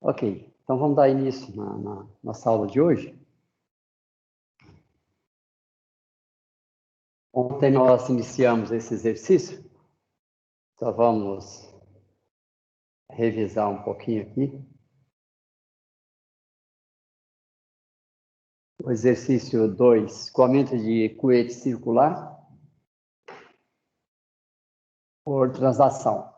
Ok, então vamos dar início na nossa aula de hoje. Ontem nós iniciamos esse exercício, só vamos revisar um pouquinho aqui. O exercício 2, escoamento de coete circular por translação.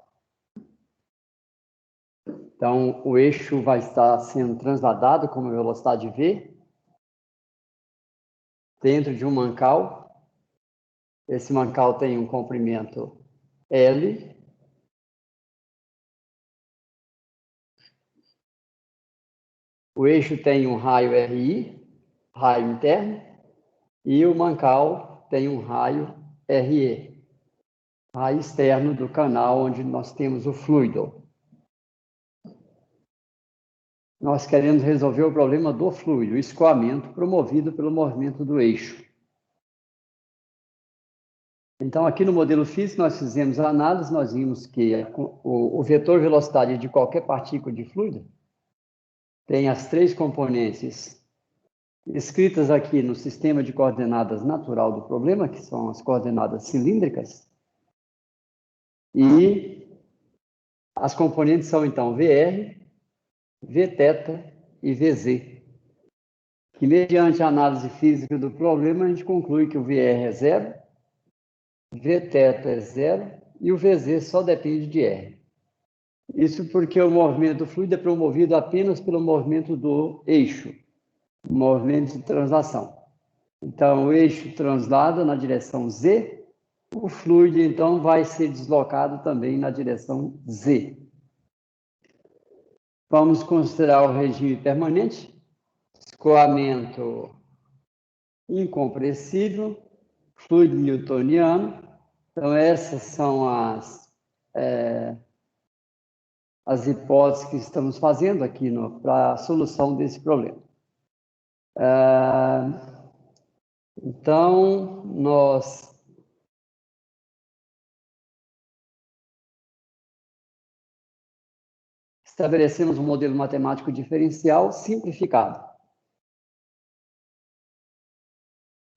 Então, o eixo vai estar sendo transladado com uma velocidade v dentro de um mancal. Esse mancal tem um comprimento L. O eixo tem um raio RI, raio interno, e o mancal tem um raio RE, raio externo do canal onde nós temos o fluido. Nós queremos resolver o problema do fluido, o escoamento promovido pelo movimento do eixo. Então, aqui no modelo físico, nós fizemos a análise, nós vimos que o vetor velocidade de qualquer partícula de fluido tem as três componentes escritas aqui no sistema de coordenadas natural do problema, que são as coordenadas cilíndricas, e as componentes são, então, VR, Vθ e Vz, que, mediante a análise física do problema, a gente conclui que o VR é zero, Vθ é zero e o Vz só depende de R. Isso porque o movimento do fluido é promovido apenas pelo movimento do eixo, o movimento de translação. Então, o eixo translada na direção Z, o fluido, então, vai ser deslocado também na direção Z. Vamos considerar o regime permanente, escoamento incompressível, fluido newtoniano. Então, essas são as hipóteses que estamos fazendo aqui para a solução desse problema. Então, nós estabelecemos um modelo matemático diferencial simplificado.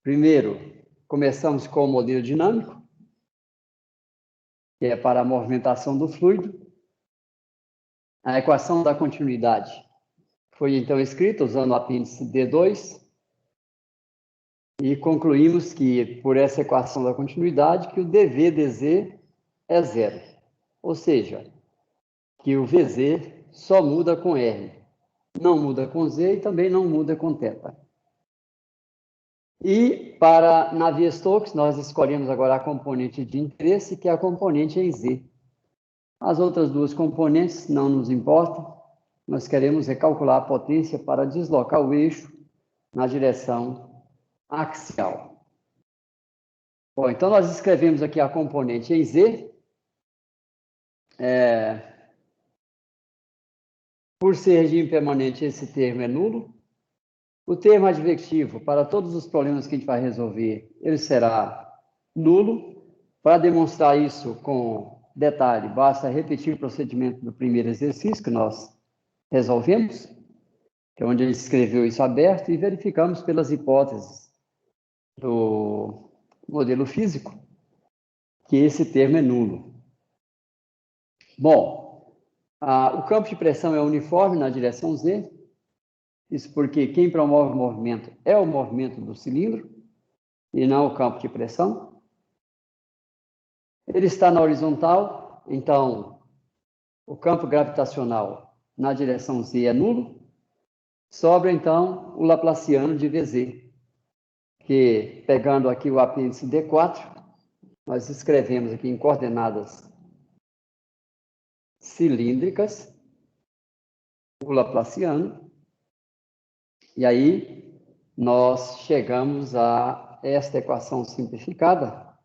Primeiro, começamos com o modelo dinâmico, que é para a movimentação do fluido. A equação da continuidade foi, então, escrita usando o apêndice D2, e concluímos que, por essa equação da continuidade, que o dv dz é zero. Ou seja, que o Vz só muda com R, não muda com Z e também não muda com θ. E para Navier-Stokes, nós escolhemos agora a componente de interesse, que é a componente em Z. As outras duas componentes não nos importam, nós queremos recalcular a potência para deslocar o eixo na direção axial. Bom, então nós escrevemos aqui a componente em Z. Por ser regime permanente, esse termo é nulo. O termo advectivo, para todos os problemas que a gente vai resolver, ele será nulo. Para demonstrar isso com detalhe, basta repetir o procedimento do primeiro exercício que nós resolvemos, que é onde ele escreveu isso aberto, e verificamos pelas hipóteses do modelo físico que esse termo é nulo. Bom, o campo de pressão é uniforme na direção Z, isso porque quem promove o movimento é o movimento do cilindro e não o campo de pressão. Ele está na horizontal, então o campo gravitacional na direção Z é nulo. Sobra, então, o laplaciano de Vz, que, pegando aqui o apêndice D4, nós escrevemos aqui em coordenadas cilíndricas o laplaciano, e aí nós chegamos a esta equação simplificada,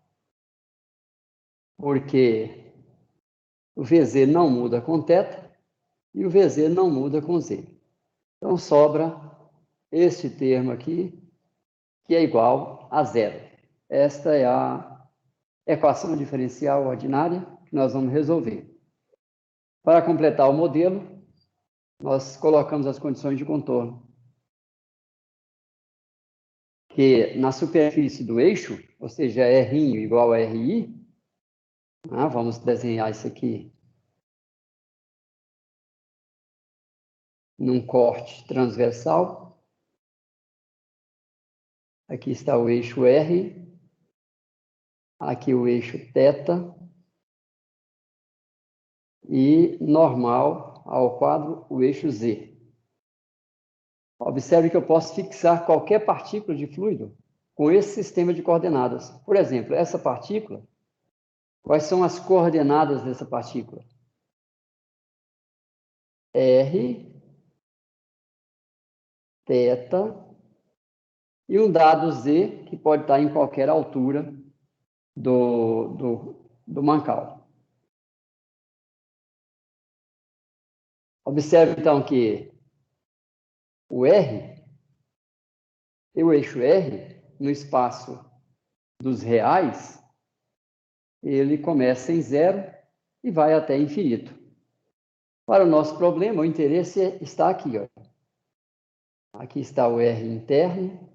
porque o Vz não muda com θ e o Vz não muda com Z. Então, sobra este termo aqui, que é igual a zero. Esta é a equação diferencial ordinária que nós vamos resolver. Para completar o modelo, nós colocamos as condições de contorno. Que na superfície do eixo, ou seja, R' igual a RI, vamos desenhar isso aqui num corte transversal. Aqui está o eixo R, aqui o eixo θ, e normal ao quadro o eixo Z. Observe que eu posso fixar qualquer partícula de fluido com esse sistema de coordenadas. Por exemplo, essa partícula, quais são as coordenadas dessa partícula? R, θ, e um dado Z, que pode estar em qualquer altura do mancal. Observe, então, que o R, e o eixo R, no espaço dos reais, ele começa em zero e vai até infinito. Para o nosso problema, o interesse está aqui. Ó. Aqui está o R interno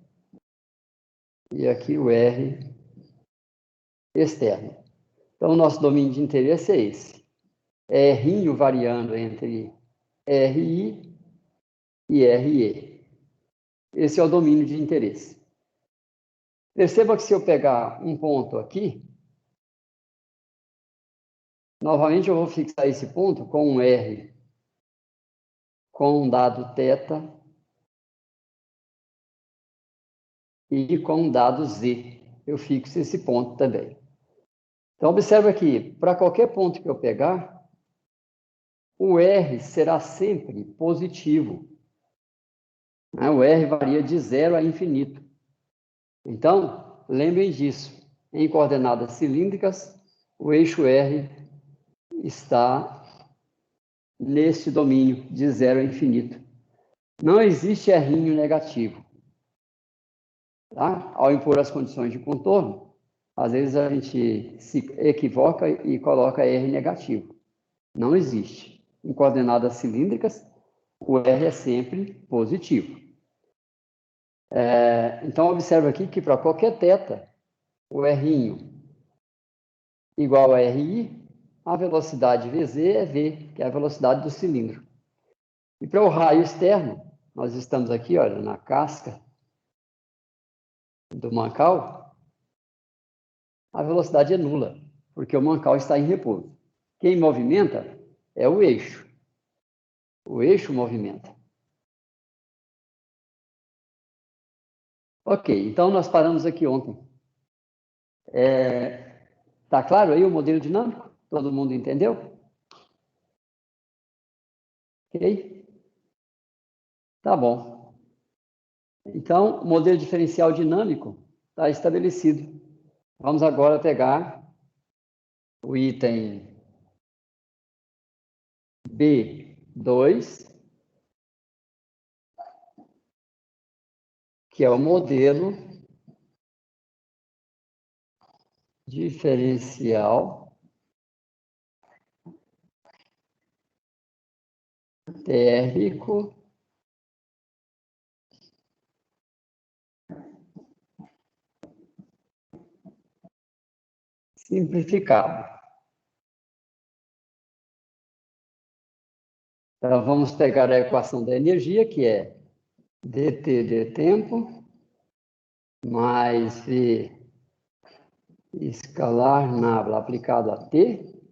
e aqui o R externo. Então, o nosso domínio de interesse é esse. R' variando entre RI e RE. Esse é o domínio de interesse. Perceba que se eu pegar um ponto aqui, novamente eu vou fixar esse ponto com um R com um dado θ e com um dado Z. Eu fixo esse ponto também. Então, observa aqui, para qualquer ponto que eu pegar, o R será sempre positivo. O R varia de zero a infinito. Então, lembrem disso. Em coordenadas cilíndricas, o eixo R está nesse domínio de zero a infinito. Não existe R negativo. Tá? Ao impor as condições de contorno, às vezes a gente se equivoca e coloca R negativo. Não existe. Em coordenadas cilíndricas, o R é sempre positivo. Então, observa aqui que para qualquer θ, o R' igual a RI, a velocidade Vz é V, que é a velocidade do cilindro. E para o raio externo, nós estamos aqui, olha, na casca do mancal, a velocidade é nula, porque o mancal está em repouso. Quem movimenta é o eixo. O eixo movimenta. Ok, então nós paramos aqui ontem. Tá claro aí o modelo dinâmico? Todo mundo entendeu? Ok? Tá bom. Então, o modelo diferencial dinâmico está estabelecido. Vamos agora pegar o item B2, que é o modelo diferencial térmico simplificado. Então, vamos pegar a equação da energia, que é dt de tempo mais V escalar nabla aplicado a T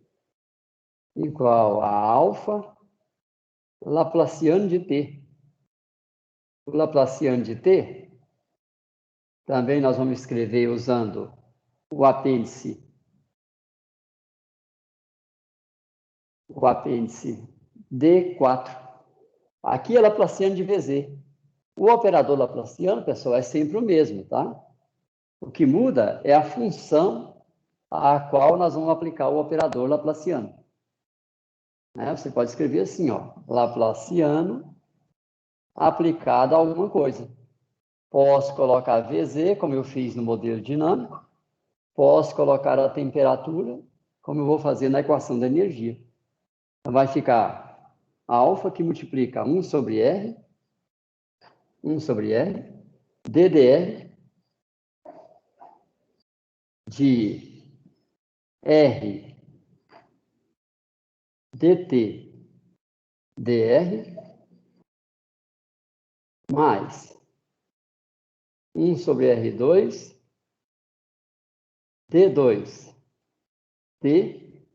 igual a alfa Laplaciano de T. O Laplaciano de T, também nós vamos escrever usando o apêndice D4. Aqui é Laplaciano de Vz. O operador Laplaciano, pessoal, é sempre o mesmo, tá? O que muda é a função a qual nós vamos aplicar o operador Laplaciano. Você pode escrever assim, ó, Laplaciano aplicado a alguma coisa. Posso colocar Vz, como eu fiz no modelo dinâmico. Posso colocar a temperatura, como eu vou fazer na equação da energia. Então, vai ficar alfa que multiplica 1 sobre R, DDR de R dt dr mais 1 sobre R2 D2 T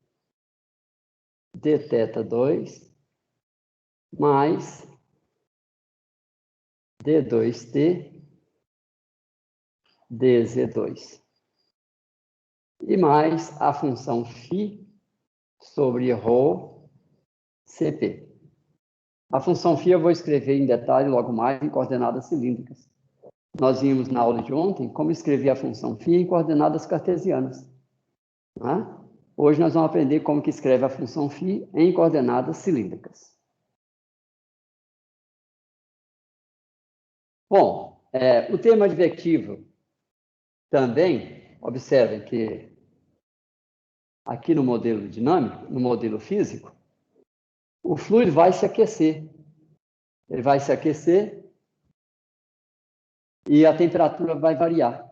dθ2 mais D2T dz2 e mais a função φ sobre ρ CP. A função φ eu vou escrever em detalhe logo mais em coordenadas cilíndricas. Nós vimos na aula de ontem como escrever a função φ em coordenadas cartesianas. Né? Hoje nós vamos aprender como que escreve a função φ em coordenadas cilíndricas. Bom, o termo advectivo também, observem que aqui no modelo dinâmico, no modelo físico, o fluido vai se aquecer. Ele vai se aquecer e a temperatura vai variar.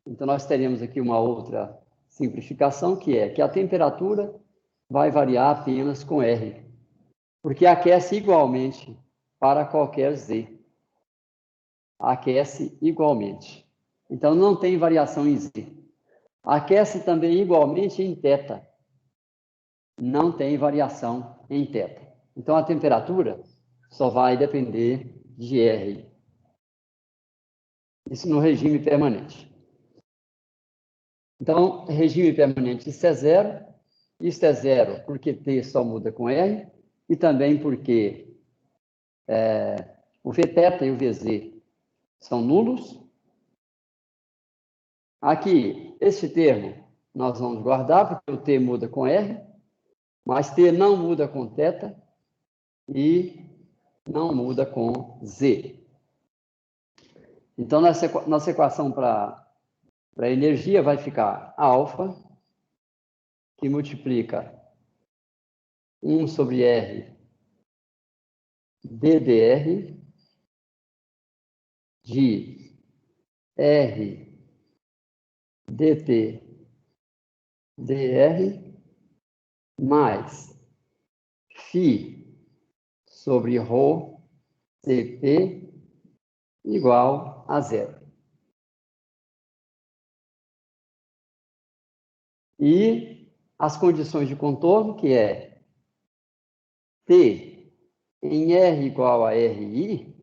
Então, nós teremos aqui uma outra simplificação, que é que a temperatura vai variar apenas com R, porque aquece igualmente para qualquer Z. Aquece igualmente. Então, não tem variação em Z. Aquece também igualmente em θ. Não tem variação em θ. Então, a temperatura só vai depender de R. Isso no regime permanente. Então, regime permanente, isso é zero. Isso é zero porque T só muda com R. E também porque o Vθ e o Vz são nulos. Aqui, esse termo nós vamos guardar, porque o T muda com R. Mas T não muda com θ e não muda com Z. Então, nossa equação para energia vai ficar alfa, que multiplica 1 sobre R ddr de R dt dr mais φ sobre ρ Cp igual a zero. E as condições de contorno, que é T em R igual a RI,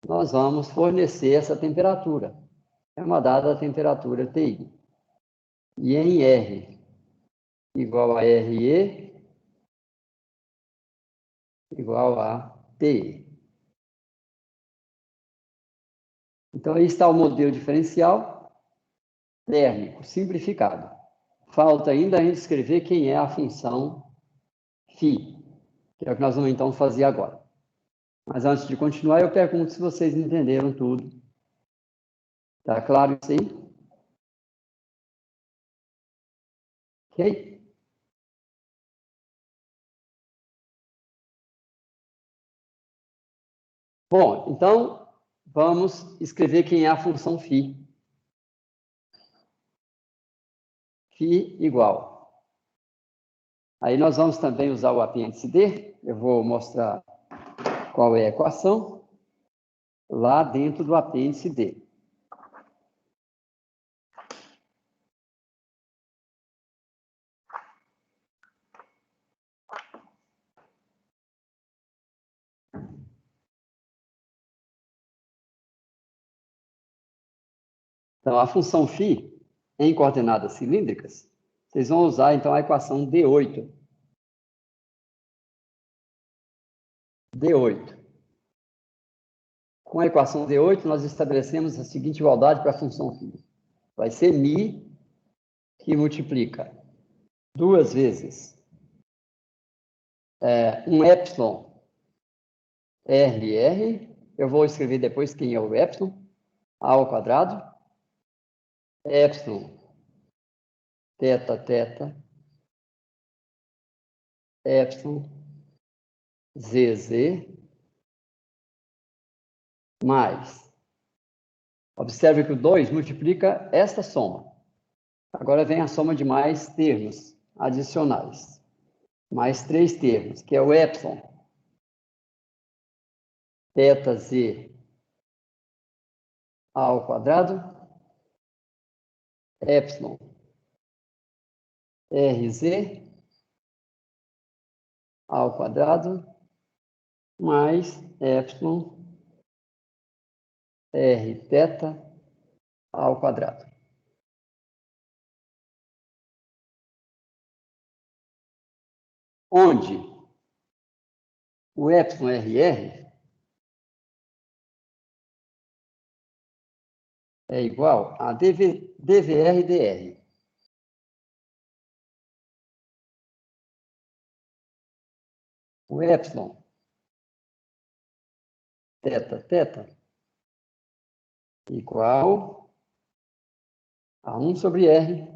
nós vamos fornecer essa temperatura. É uma dada temperatura TI. E em R igual a RE igual a TI. Então, aí está o modelo diferencial térmico simplificado. Falta ainda a gente escrever quem é a função φ, que é o que nós vamos então fazer agora. Mas antes de continuar, eu pergunto se vocês entenderam tudo. Tá claro isso aí? Ok? Bom, então, vamos escrever quem é a função φ. Φ igual. Aí nós vamos também usar o apêndice D. Eu vou mostrar qual é a equação lá dentro do apêndice D. Então, a função φ em coordenadas cilíndricas, vocês vão usar, então, a equação D8. D8. Com a equação D8, nós estabelecemos a seguinte igualdade para a função φ. Vai ser μ, que multiplica duas vezes um epsilon RR. Eu vou escrever depois quem é o epsilon, A ao quadrado. Epsilon, θ, epsilon, ZZ mais. Observe que o 2 multiplica esta soma. Agora vem a soma de mais termos adicionais. Mais 3 termos, que é o epsilon, θ z ao quadrado, epsilon rz ao quadrado, mais epsilon rθ ao quadrado. Onde o epsilon rr é igual a dvr dr. O epsilon θ igual a 1 sobre r,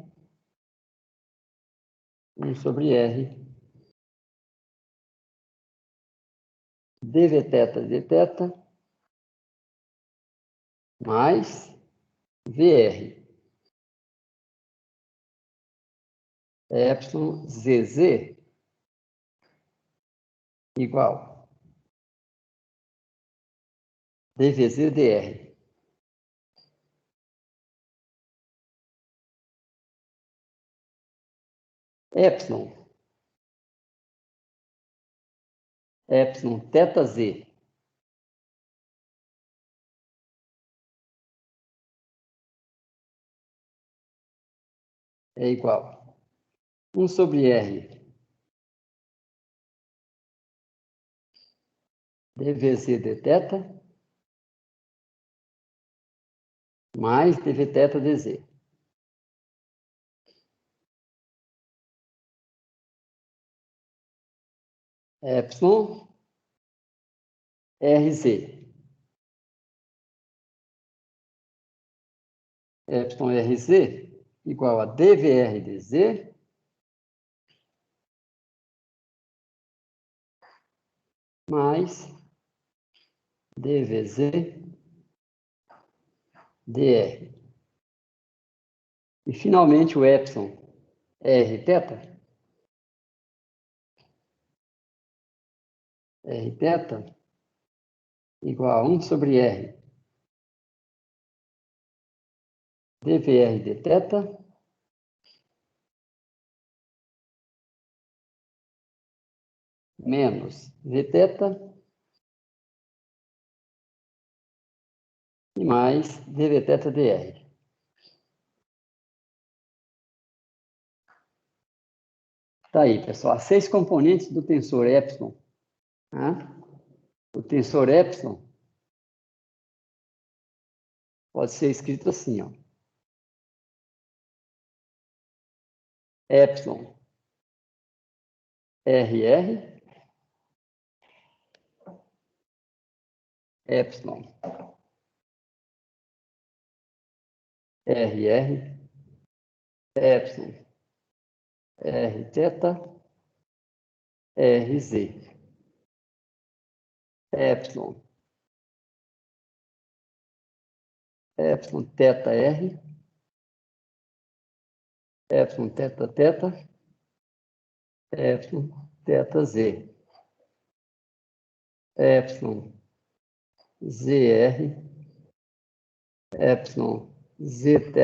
1 sobre r, dvθ dθ, mais vr, epsilon zz igual dvz dr. Epsilon θ z é igual a 1 sobre r dvz dθ mais dvθ dz. Epsilon rz. Epsilon rz igual a dvr dz mais dvz dr. E, finalmente, o epsilon rθ igual a 1 sobre r dvr dθ menos vθ e mais dvθ dr. Tá aí, pessoal, as 6 componentes do tensor epsilon. Né? O tensor epsilon pode ser escrito assim, ó. Epsilon rr, epsilon rr, epsilon rθ, rz, epsilon θr, epsilon θ, epsilon θz, epsilon zr, epsilon zθ,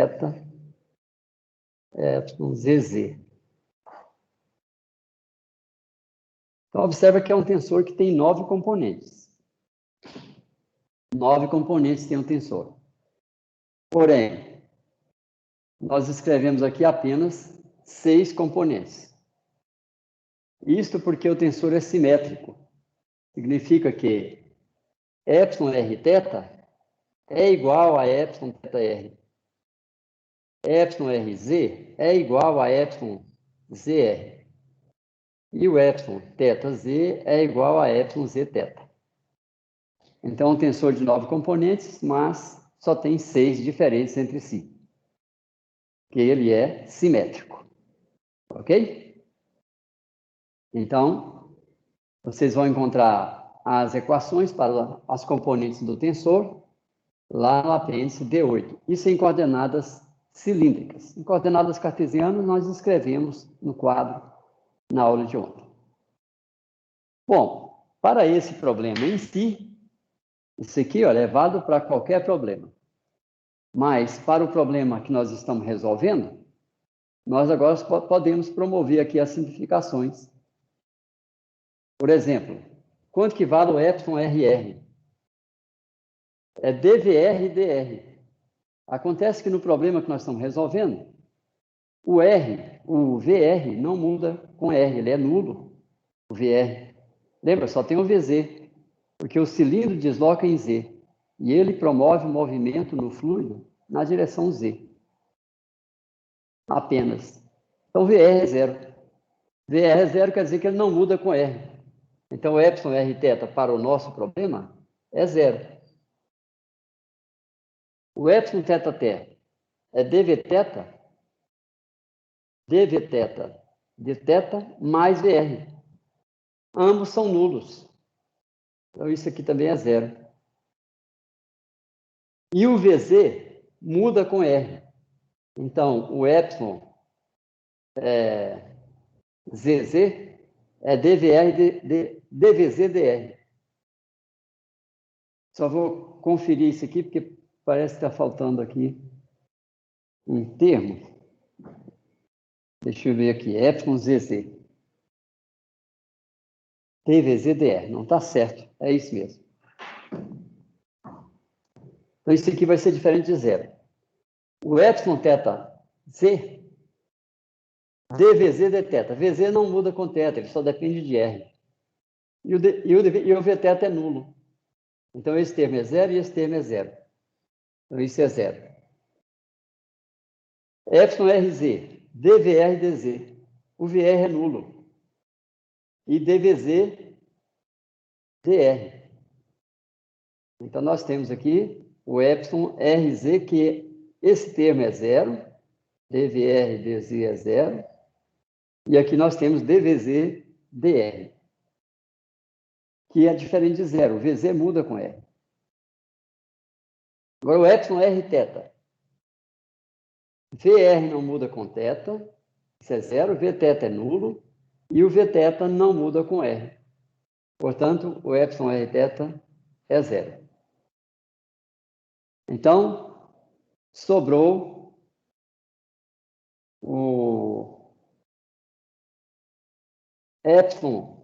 epsilon zz. Então, observa que é um tensor que tem 9 componentes. 9 componentes tem um tensor. Porém, nós escrevemos aqui apenas 6 componentes. Isto porque o tensor é simétrico. Significa que epsilon rθ é igual a epsilon θr. Epsilon rz é igual a epsilon zr. E o epsilon θz é igual a epsilon zθ. Então, é um tensor de 9 componentes, mas só tem 6 diferentes entre si. Que ele é simétrico. Ok? Então, Vocês vão encontrar as equações para as componentes do tensor lá no apêndice D8. Isso em coordenadas cilíndricas. Em coordenadas cartesianas, nós escrevemos no quadro na aula de ontem. Bom, para esse problema em si, isso aqui, olha, é válido para qualquer problema. Mas para o problema que nós estamos resolvendo, nós agora podemos promover aqui as simplificações. Por exemplo, quanto que vale o epsilon RR? É dVr e dr. Acontece que no problema que nós estamos resolvendo, o VR, não muda com R, ele é nulo, o VR. Lembra, só tem o VZ, porque o cilindro desloca em Z, e ele promove o movimento no fluido na direção Z. Apenas. Então, VR é zero. VR é zero quer dizer que ele não muda com R. Então, o epsilon R θ para o nosso problema é zero. O epsilon θt é dvθ de θ mais VR. Ambos são nulos. Então, isso aqui também é zero. E o VZ muda com R. Então, o epsilon ZZ é dVz dr. Só vou conferir isso aqui, porque parece que está faltando aqui um termo. Deixa eu ver aqui, epsilon ZZ. dVz dr. Não está certo, é isso mesmo. Então, isso aqui vai ser diferente de zero. O epsilon θz, dVz dθ. VZ não muda com θ, ele só depende de R. E o Vθ é nulo. Então, esse termo é zero e esse termo é zero. Então, isso é zero. Epsilon RZ, dVr dz. O VR é nulo. E dVz dr. Então, nós temos aqui o epsilon RZ, que esse termo é zero. dVr dz é zero. E aqui nós temos dVz dr, que é diferente de zero. O VZ muda com R. Agora, o epsilon Rθ. VR não muda com θ, isso é zero. Vθ é nulo. E o Vθ não muda com R. Portanto, o epsilon Rθ é zero. Então, sobrou o epsilon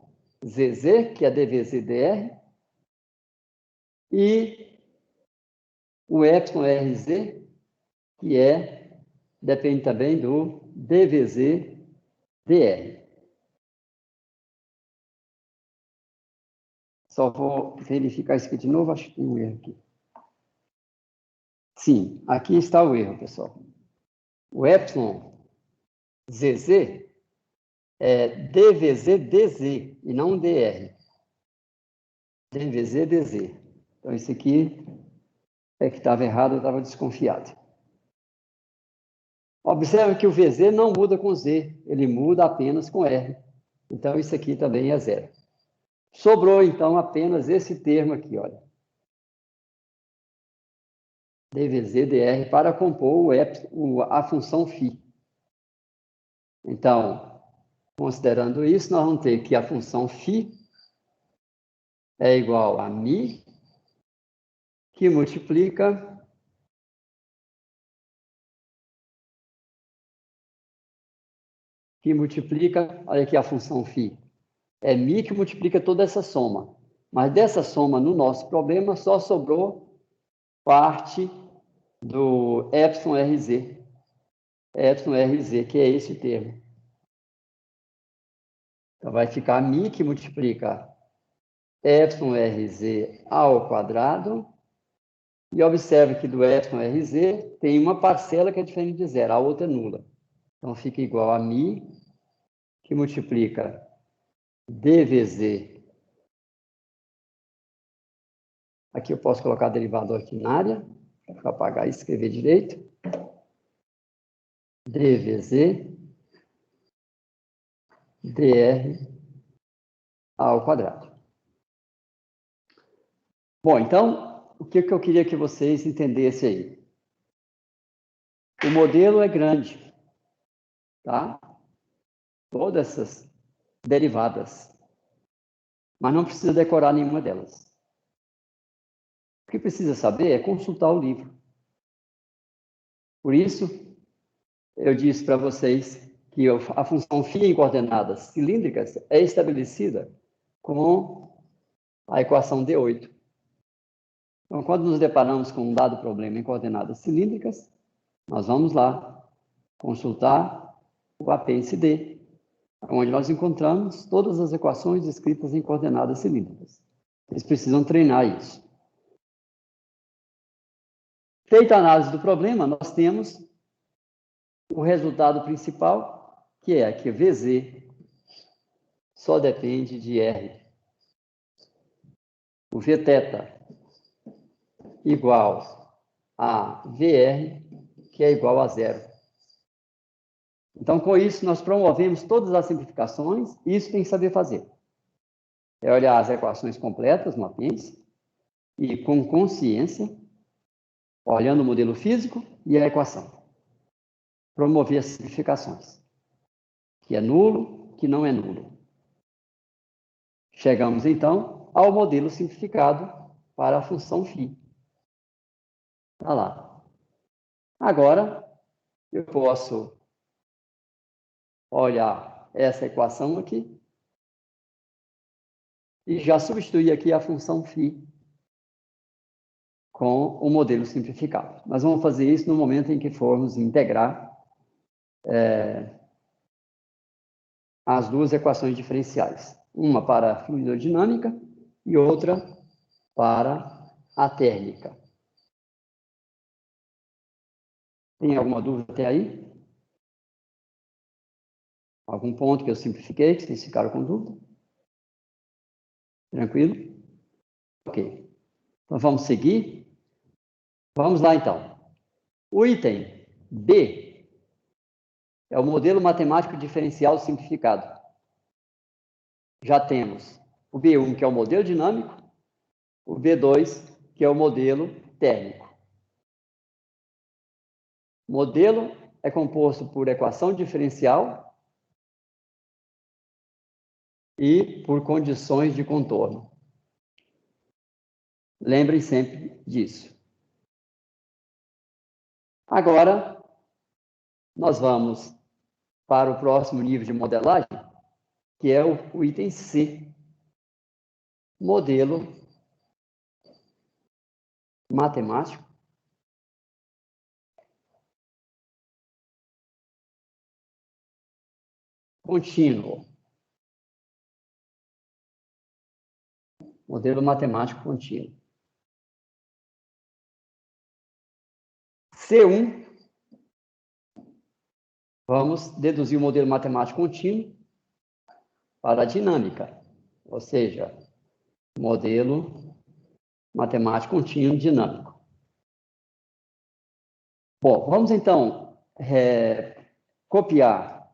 ZZ, que é dVz dr, e o epsilon RZ, que depende também do dVz dr. Só vou verificar isso aqui de novo, acho que tem um erro aqui. Sim, aqui está o erro, pessoal. O epsilon ZZ é dVz dz e não dr. dVz dz. Então, isso aqui é que estava errado, eu estava desconfiado. Observe que o VZ não muda com Z, ele muda apenas com R. Então, isso aqui também é zero. Sobrou, então, apenas esse termo aqui, olha. dVz dr para compor a função φ. Então, considerando isso, nós vamos ter que a função φ é igual a μ, que multiplica olha aqui a função φ, é μ que multiplica toda essa soma. Mas dessa soma, no nosso problema, só sobrou parte do epsilon RZ. Epsilon RZ, que é esse termo. Então, vai ficar μ que multiplica epsilon RZ ao quadrado. E observe que do epsilon RZ tem uma parcela que é diferente de zero, a outra é nula. Então, fica igual a μ, que multiplica dVz. Aqui eu posso colocar a derivada ordinária, para apagar e escrever direito. dVz dr ao quadrado. Bom, então, o que eu queria que vocês entendessem aí? O modelo é grande, tá? Todas essas derivadas. Mas não precisa decorar nenhuma delas. O que precisa saber é consultar o livro. Por isso, eu disse para vocês que a função φ em coordenadas cilíndricas é estabelecida com a equação D8. Então, quando nos deparamos com um dado problema em coordenadas cilíndricas, nós vamos lá consultar o apêndice D, onde nós encontramos todas as equações escritas em coordenadas cilíndricas. Vocês precisam treinar isso. Feita a análise do problema, nós temos o resultado principal, que é que VZ só depende de R. O Vθ igual a VR, que é igual a zero. Então, com isso, nós promovemos todas as simplificações, e isso tem que saber fazer. É olhar as equações completas no apêndice, e com consciência, olhando o modelo físico e a equação. Promover as simplificações. Que é nulo, que não é nulo. Chegamos, então, ao modelo simplificado para a função φ. Está lá. Agora, eu posso olhar essa equação aqui e já substituir aqui a função φ com o modelo simplificado. Nós vamos fazer isso no momento em que formos integrar as duas equações diferenciais. Uma para a fluidodinâmica e outra para a térmica. Tem alguma dúvida até aí? Algum ponto que eu simplifiquei, que vocês ficaram com dúvida? Tranquilo? Ok. Então, vamos seguir? Vamos lá, então. O item B é o modelo matemático diferencial simplificado. Já temos o B1, que é o modelo dinâmico, o B2, que é o modelo térmico. O modelo é composto por equação diferencial e por condições de contorno. Lembrem sempre disso. Agora, nós vamos para o próximo nível de modelagem, que é o item C, modelo matemático contínuo. Modelo matemático contínuo. C1, vamos deduzir o modelo matemático contínuo para a dinâmica, ou seja, modelo matemático contínuo dinâmico. Bom, vamos então copiar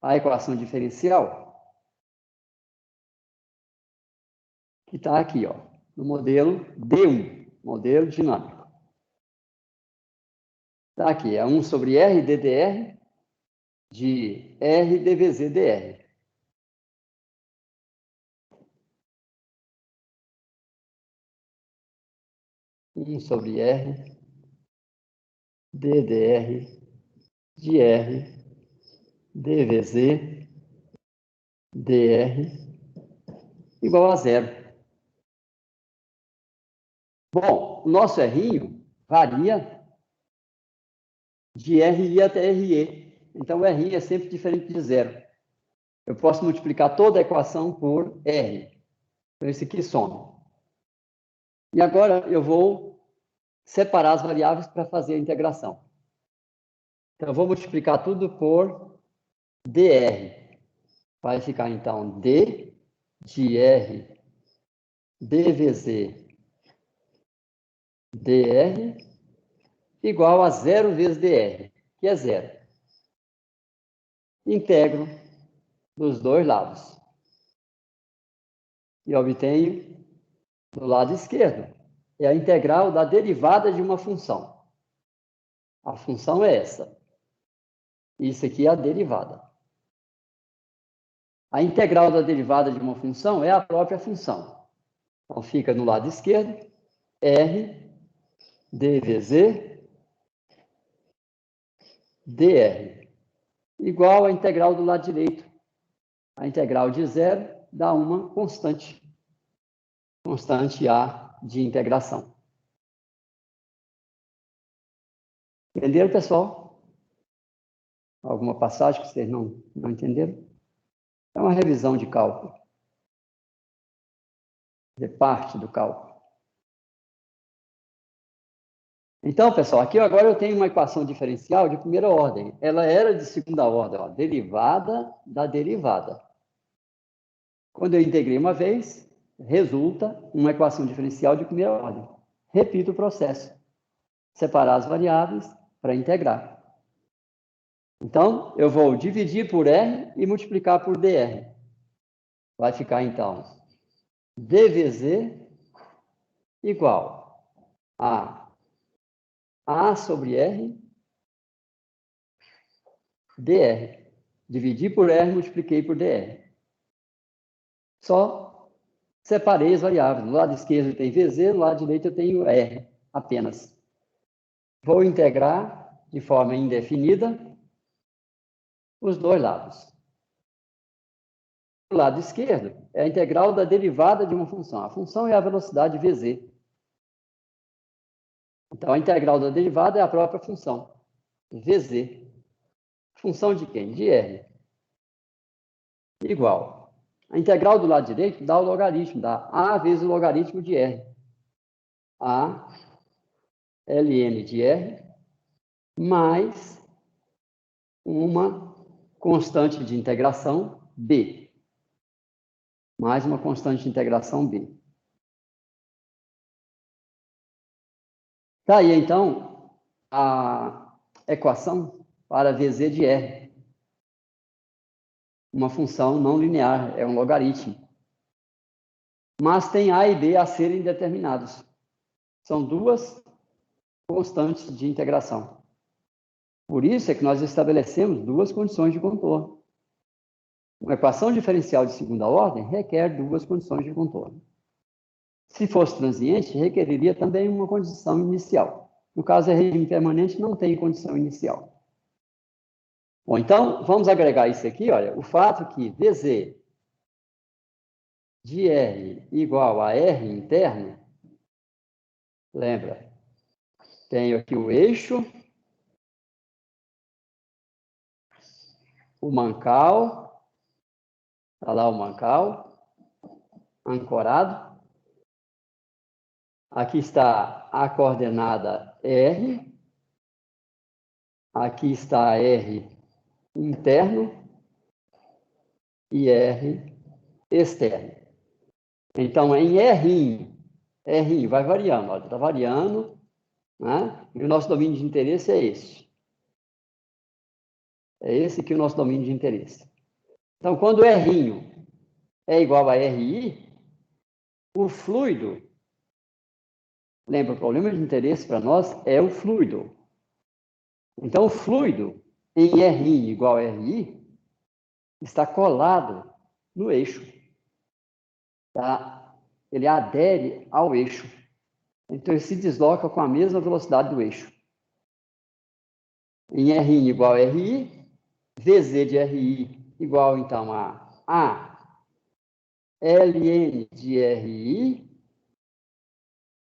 a equação diferencial que está aqui, ó, no modelo D1, modelo dinâmico. Está aqui, é 1 sobre R ddr de R dvz dr. Sobre R ddr de R dvz dr igual a zero. Bom, o nosso R varia de RI até RE. Então, o RI é sempre diferente de zero. Eu posso multiplicar toda a equação por R. Então, esse aqui soma. E agora eu vou separar as variáveis para fazer a integração. Então, eu vou multiplicar tudo por dr. Vai ficar, então, d de R dvz dr igual a zero vezes dr, que é zero. Integro dos dois lados. e obtenho do lado esquerdo. É a integral da derivada de uma função. A função é essa. Isso aqui é a derivada. A integral da derivada de uma função é a própria função. Então, fica no lado esquerdo, R dvz dr, igual à integral do lado direito. A integral de zero dá uma constante. Constante A de integração. Entenderam, pessoal? Alguma passagem que vocês não entenderam? É uma revisão de cálculo. De parte do cálculo. Então, pessoal, aqui agora eu tenho uma equação diferencial de primeira ordem. Ela era de segunda ordem, ó, derivada da derivada. Quando eu integrei uma vez, resulta uma equação diferencial de primeira ordem. Repito o processo. Separar as variáveis para integrar. Então, eu vou dividir por R e multiplicar por dr. Vai ficar, então, dvz igual a A sobre R dr. Dividi por R, multipliquei por dr. Só separei as variáveis. Do lado esquerdo tem VZ, do lado direito eu tenho R apenas. Vou integrar de forma indefinida os dois lados. Do lado esquerdo é a integral da derivada de uma função. A função é a velocidade VZ. Então, a integral da derivada é a própria função, VZ. Função de quem? De R. Igual. A integral do lado direito dá o logaritmo, dá A vezes o logaritmo de R. A ln de R mais uma constante de integração B. Mais uma constante de integração B. Tá aí, então, a equação para VZ de R. Uma função não linear, é um logaritmo. Mas tem A e B a serem determinados. São duas constantes de integração. Por isso é que nós estabelecemos duas condições de contorno. Uma equação diferencial de segunda ordem requer duas condições de contorno. Se fosse transiente, requeriria também uma condição inicial. No caso, é regime permanente, não tem condição inicial. Bom, então, vamos agregar isso aqui, olha, o fato que VZ de R igual a R interno, lembra, tenho aqui o eixo, o mancal, está lá o mancal, ancorado. Aqui está a coordenada R, aqui está R interno e R externo. Então, em R vai variando, olha, está variando, né? E o nosso domínio de interesse é esse. É esse que é o nosso domínio de interesse. Então, quando R é igual a RI, o fluido, lembra, o problema de interesse para nós é o fluido. Então, o fluido em R igual a RI está colado no eixo. Tá? Ele adere ao eixo. Então, ele se desloca com a mesma velocidade do eixo. Em R igual a RI, VZ de RI igual, então, a ln de RI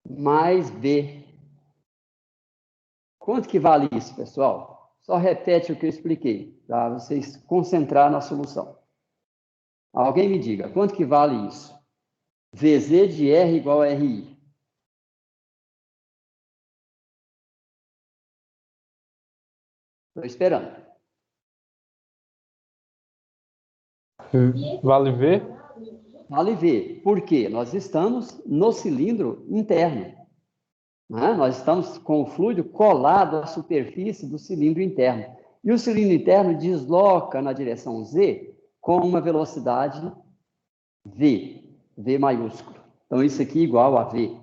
mais B. Quanto que vale isso, pessoal? Só repete o que eu expliquei, para vocês concentrar na solução. Alguém me diga, quanto que vale isso? VZ de R igual a RI. Estou esperando. Vale V? Vale V. Por quê? Nós estamos no cilindro interno. Né? Nós estamos com o fluido colado à superfície do cilindro interno. E o cilindro interno desloca na direção Z com uma velocidade V. V maiúsculo. Então, isso aqui é igual a V.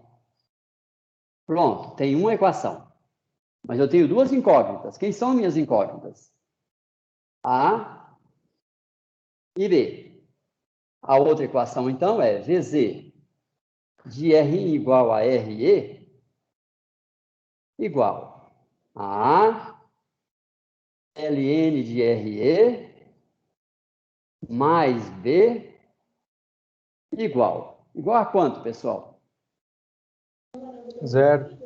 Pronto, tem uma equação. Mas eu tenho duas incógnitas. Quem são minhas incógnitas? A e B. A outra equação, então, é VZ de RI igual a RE igual a ln de RE mais B igual. Igual a quanto, pessoal? Zero.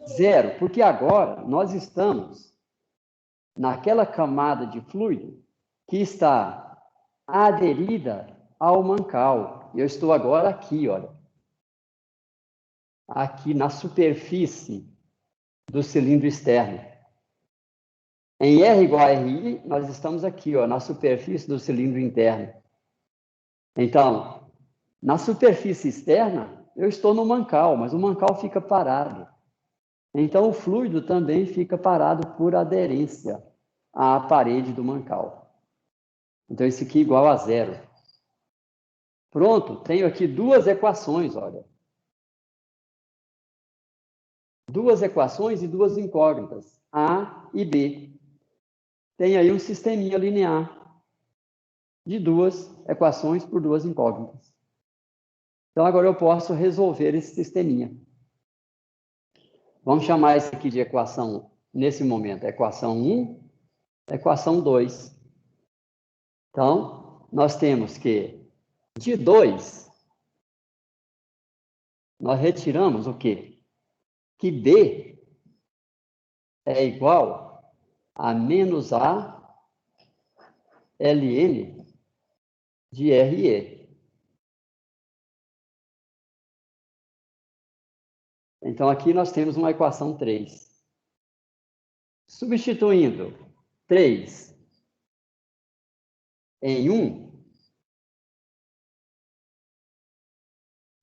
Zero, porque agora nós estamos naquela camada de fluido que está aderida ao mancal. Eu estou agora aqui, olha. Aqui na superfície do cilindro externo. Em R igual a RI, nós estamos aqui, ó, na superfície do cilindro interno. Então, na superfície externa, eu estou no mancal, mas o mancal fica parado. Então, o fluido também fica parado por aderência à parede do mancal. Então, isso aqui é igual a zero. Pronto, tenho aqui duas equações, olha. Duas equações e duas incógnitas, A e B. Tem aí um sisteminha linear de duas equações por duas incógnitas. Então, agora eu posso resolver esse sisteminha. Vamos chamar isso aqui de equação, nesse momento, equação 1, equação 2. Então, nós temos que, de 2, nós retiramos o quê? Que B é igual a menos A ln de RE. Então, aqui nós temos uma equação 3. Substituindo 3 em 1,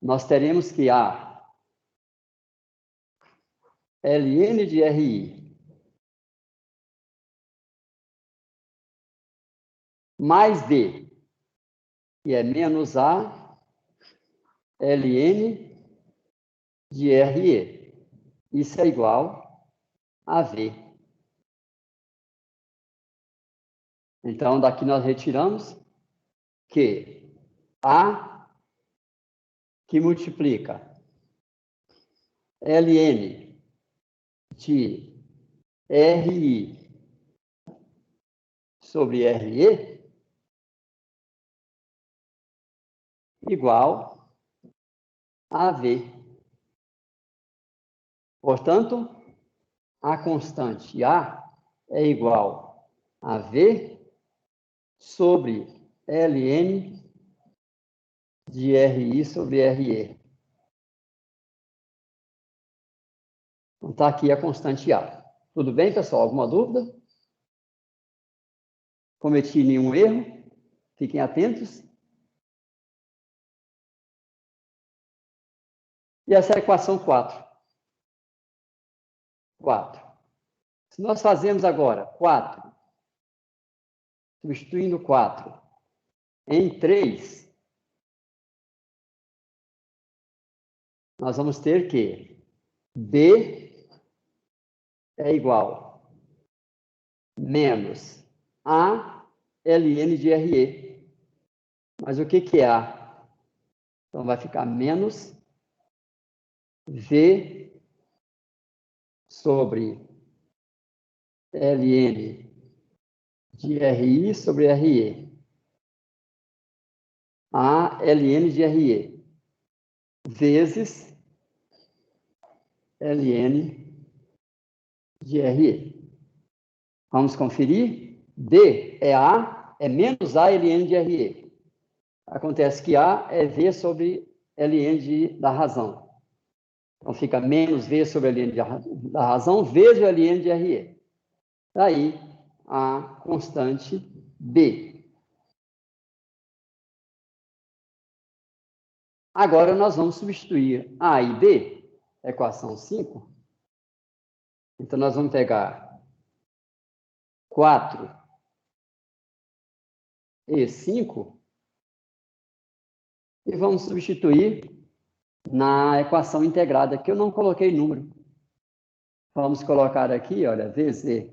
nós teremos que A ln de RI mais D, que é menos A ln de RE. Isso é igual a V. Então, daqui nós retiramos que A, que multiplica ln de RI sobre RE, igual a V. Portanto, a constante A é igual a V sobre ln de RI sobre RE. Então, está aqui a constante A. Tudo bem, pessoal? Alguma dúvida? Cometi nenhum erro? Fiquem atentos. E essa é a equação 4. 4. Se nós fazemos agora 4, substituindo 4 em 3, nós vamos ter que B é igual menos A ln de RE. Mas o que é A? Então, vai ficar menos V sobre ln de RI sobre RE. A ln de RE vezes ln de RE. Vamos conferir? D é A, é menos A ln de RE. Acontece que A é V sobre ln da razão. Então, fica menos V sobre ln da razão vezes o ln de RE. Daí, a constante B. Agora, nós vamos substituir A e B, equação 5. Então, nós vamos pegar 4 e 5 e vamos substituir na equação integrada, que eu não coloquei número. Vamos colocar aqui, olha, VZ,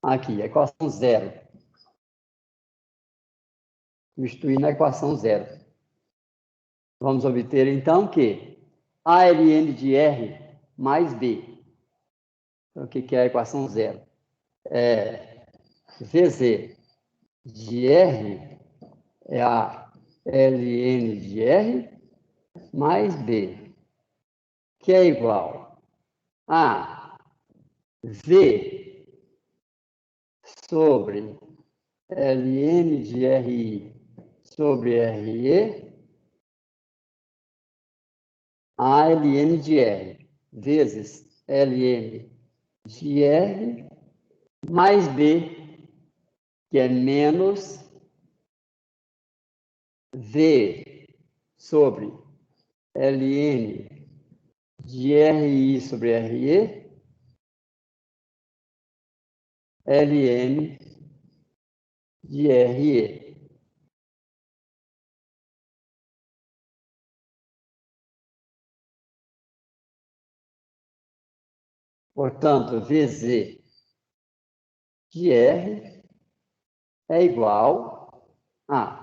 aqui, equação zero. Substituir na equação zero. Vamos obter, então, que ALN de R mais B. Então, o que é a equação zero? É VZ de R é a ln de R mais B, que é igual a V sobre ln de RI sobre RE, a ln de R vezes ln de R mais B, que é menos V sobre ln de RI sobre RE, ln de RE. Portanto, VZ de R é igual a...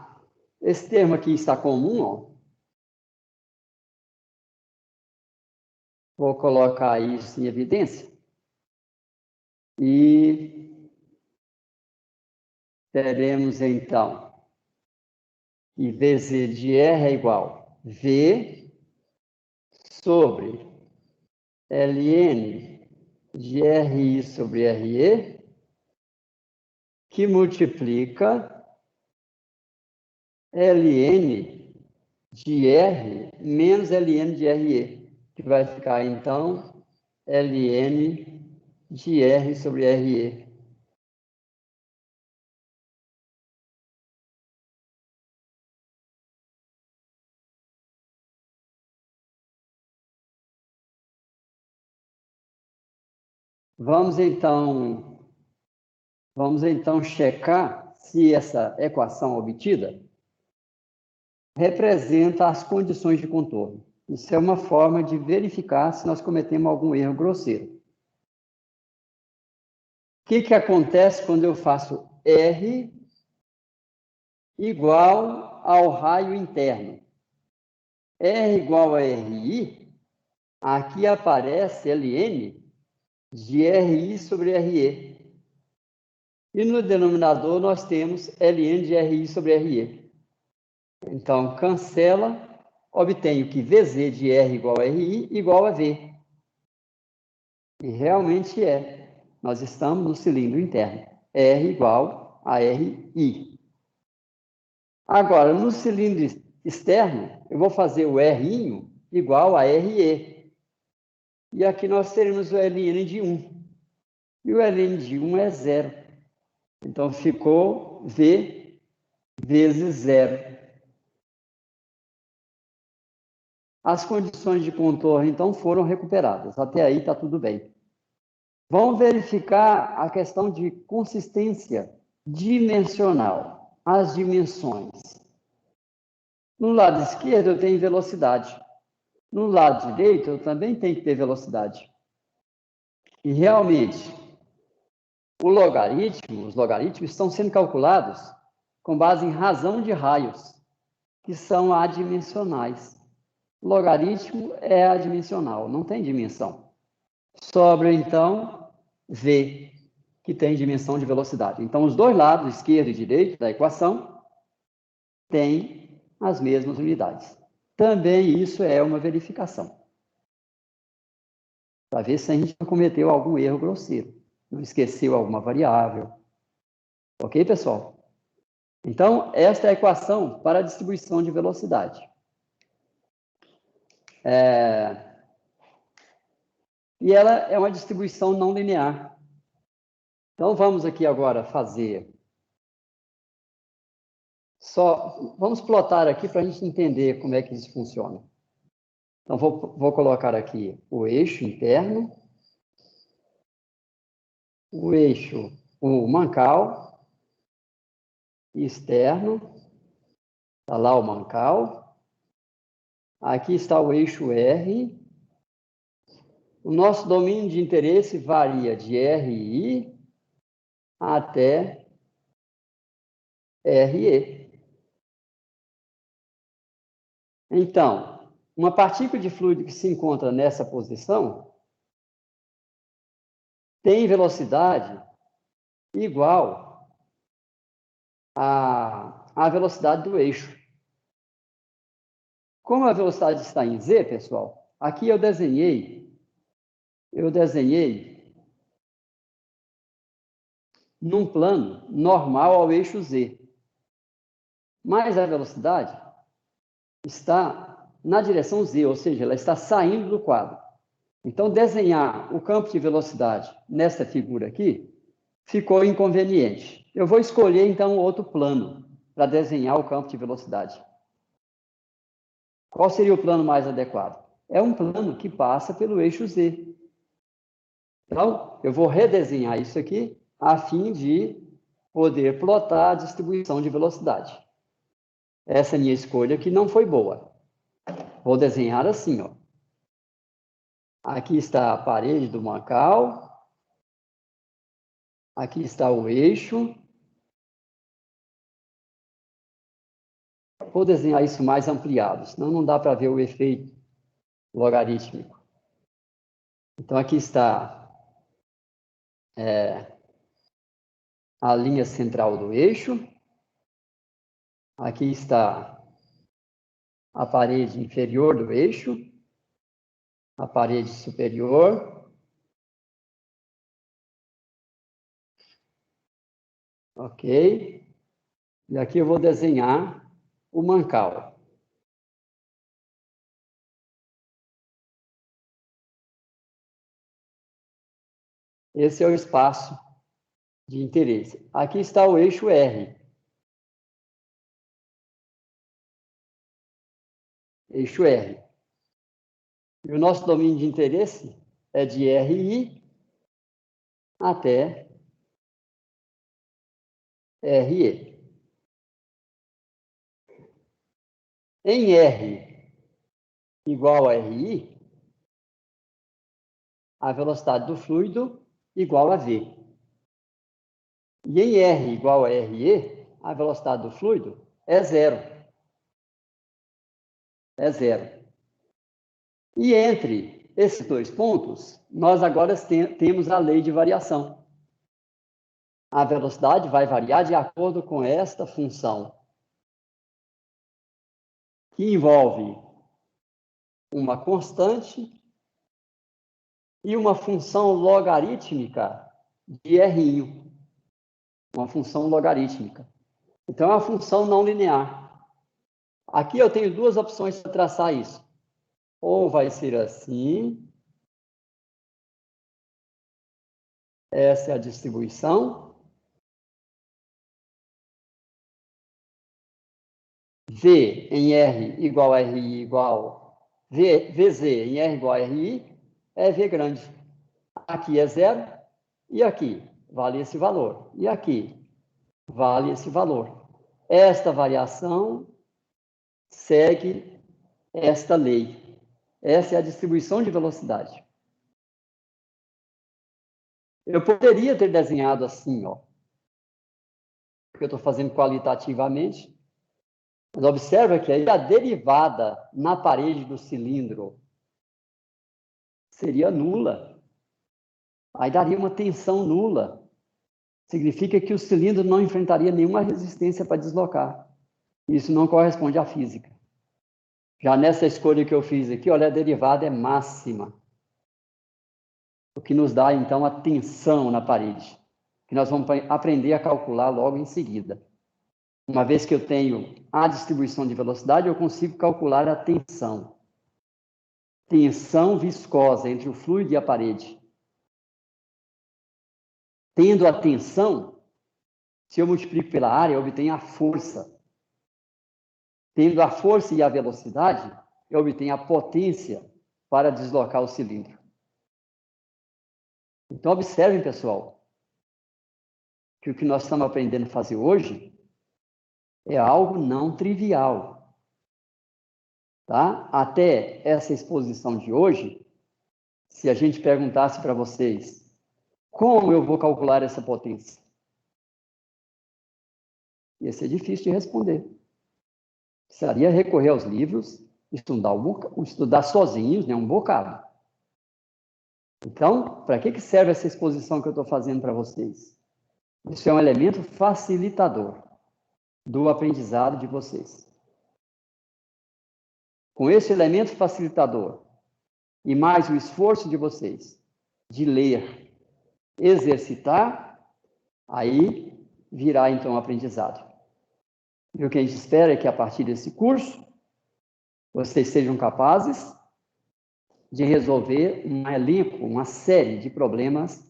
Esse termo aqui está comum, ó. Vou colocar isso em evidência. E teremos, então, que VZ de R é igual a V sobre ln de RI sobre RE, que multiplica ln de R menos ln de RE, que vai ficar, então, ln de R sobre RE. Vamos então checar se essa equação obtida representa as condições de contorno. Isso é uma forma de verificar se nós cometemos algum erro grosseiro. O que acontece quando eu faço R igual ao raio interno? R igual a RI, aqui aparece ln de RI sobre RE. E no denominador nós temos ln de RI sobre RE. Então, cancela, obtenho que VZ de R igual a RI igual a V. E realmente é. Nós estamos no cilindro interno. R igual a RI. Agora, no cilindro externo, eu vou fazer o R igual a RE. E aqui nós teremos o ln de 1. E o ln de 1 é zero. Então, ficou V vezes zero. As condições de contorno, então, foram recuperadas. Até aí está tudo bem. Vamos verificar a questão de consistência dimensional, as dimensões. No lado esquerdo, eu tenho velocidade. No lado direito, eu também tenho que ter velocidade. E, realmente, os logaritmos estão sendo calculados com base em razão de raios, que são adimensionais. Logaritmo é adimensional, não tem dimensão. Sobra, então, V, que tem dimensão de velocidade. Então, os dois lados, esquerdo e direito, da equação, têm as mesmas unidades. Também isso é uma verificação. Para ver se a gente não cometeu algum erro grosseiro. Não esqueceu alguma variável. Ok, pessoal? Então, esta é a equação para a distribuição de velocidade. E ela é uma distribuição não linear. Então, vamos aqui agora fazer... Vamos plotar aqui para a gente entender como é que isso funciona. Então, vou colocar aqui o eixo interno, o mancal externo, está lá o mancal, Aqui está o eixo R. O nosso domínio de interesse varia de RI até RE. Então, uma partícula de fluido que se encontra nessa posição tem velocidade igual à velocidade do eixo. Como a velocidade está em z, pessoal, aqui eu desenhei num plano normal ao eixo z. Mas a velocidade está na direção z, ou seja, ela está saindo do quadro. Então, desenhar o campo de velocidade nessa figura aqui ficou inconveniente. Eu vou escolher, então, outro plano para desenhar o campo de velocidade. Qual seria o plano mais adequado? É um plano que passa pelo eixo z. Então, eu vou redesenhar isso aqui a fim de poder plotar a distribuição de velocidade. Essa minha escolha aqui não foi boa. Vou desenhar assim, ó. Aqui está a parede do mancal. Aqui está o eixo. Vou desenhar isso mais ampliado, senão não dá para ver o efeito logarítmico. Então, aqui está a linha central do eixo. Aqui está a parede inferior do eixo, a parede superior. Ok? E aqui eu vou desenhar o mancal. Esse é o espaço de interesse. Aqui está o eixo R. Eixo R. E o nosso domínio de interesse é de RI até RE. Em R igual a RI, a velocidade do fluido igual a V. E em R igual a RE, a velocidade do fluido é zero. É zero. E entre esses dois pontos, nós agora temos a lei de variação. A velocidade vai variar de acordo com esta função, que envolve uma constante e uma função logarítmica de R'. Uma função logarítmica. Então, é uma função não linear. Aqui eu tenho duas opções para traçar isso. Ou vai ser assim. Essa é a distribuição. V em R igual a RI igual... VZ em R igual a RI é V grande. Aqui é zero. E aqui vale esse valor. E aqui vale esse valor. Esta variação segue esta lei. Essa é a distribuição de velocidade. Eu poderia ter desenhado assim, ó, porque eu estou fazendo qualitativamente, mas observa que aí a derivada na parede do cilindro seria nula. Aí daria uma tensão nula. Significa que o cilindro não enfrentaria nenhuma resistência para deslocar. Isso não corresponde à física. Já nessa escolha que eu fiz aqui, olha, a derivada é máxima. O que nos dá, então, a tensão na parede, que nós vamos aprender a calcular logo em seguida. Uma vez que eu tenho a distribuição de velocidade, eu consigo calcular a tensão. Tensão viscosa entre o fluido e a parede. Tendo a tensão, se eu multiplico pela área, eu obtenho a força. Tendo a força e a velocidade, eu obtenho a potência para deslocar o cilindro. Então, observem, pessoal, que o que nós estamos aprendendo a fazer hoje é algo não trivial. Tá? Até essa exposição de hoje, se a gente perguntasse para vocês, como eu vou calcular essa potência? Ia ser difícil de responder. Precisaria recorrer aos livros, estudar sozinhos, né, um bocado. Então, para que serve essa exposição que eu estou fazendo para vocês? Isso é um elemento facilitador do aprendizado de vocês. Com esse elemento facilitador e mais o esforço de vocês de ler, exercitar, aí virá então o aprendizado. E o que a gente espera é que a partir desse curso vocês sejam capazes de resolver um elenco, uma série de problemas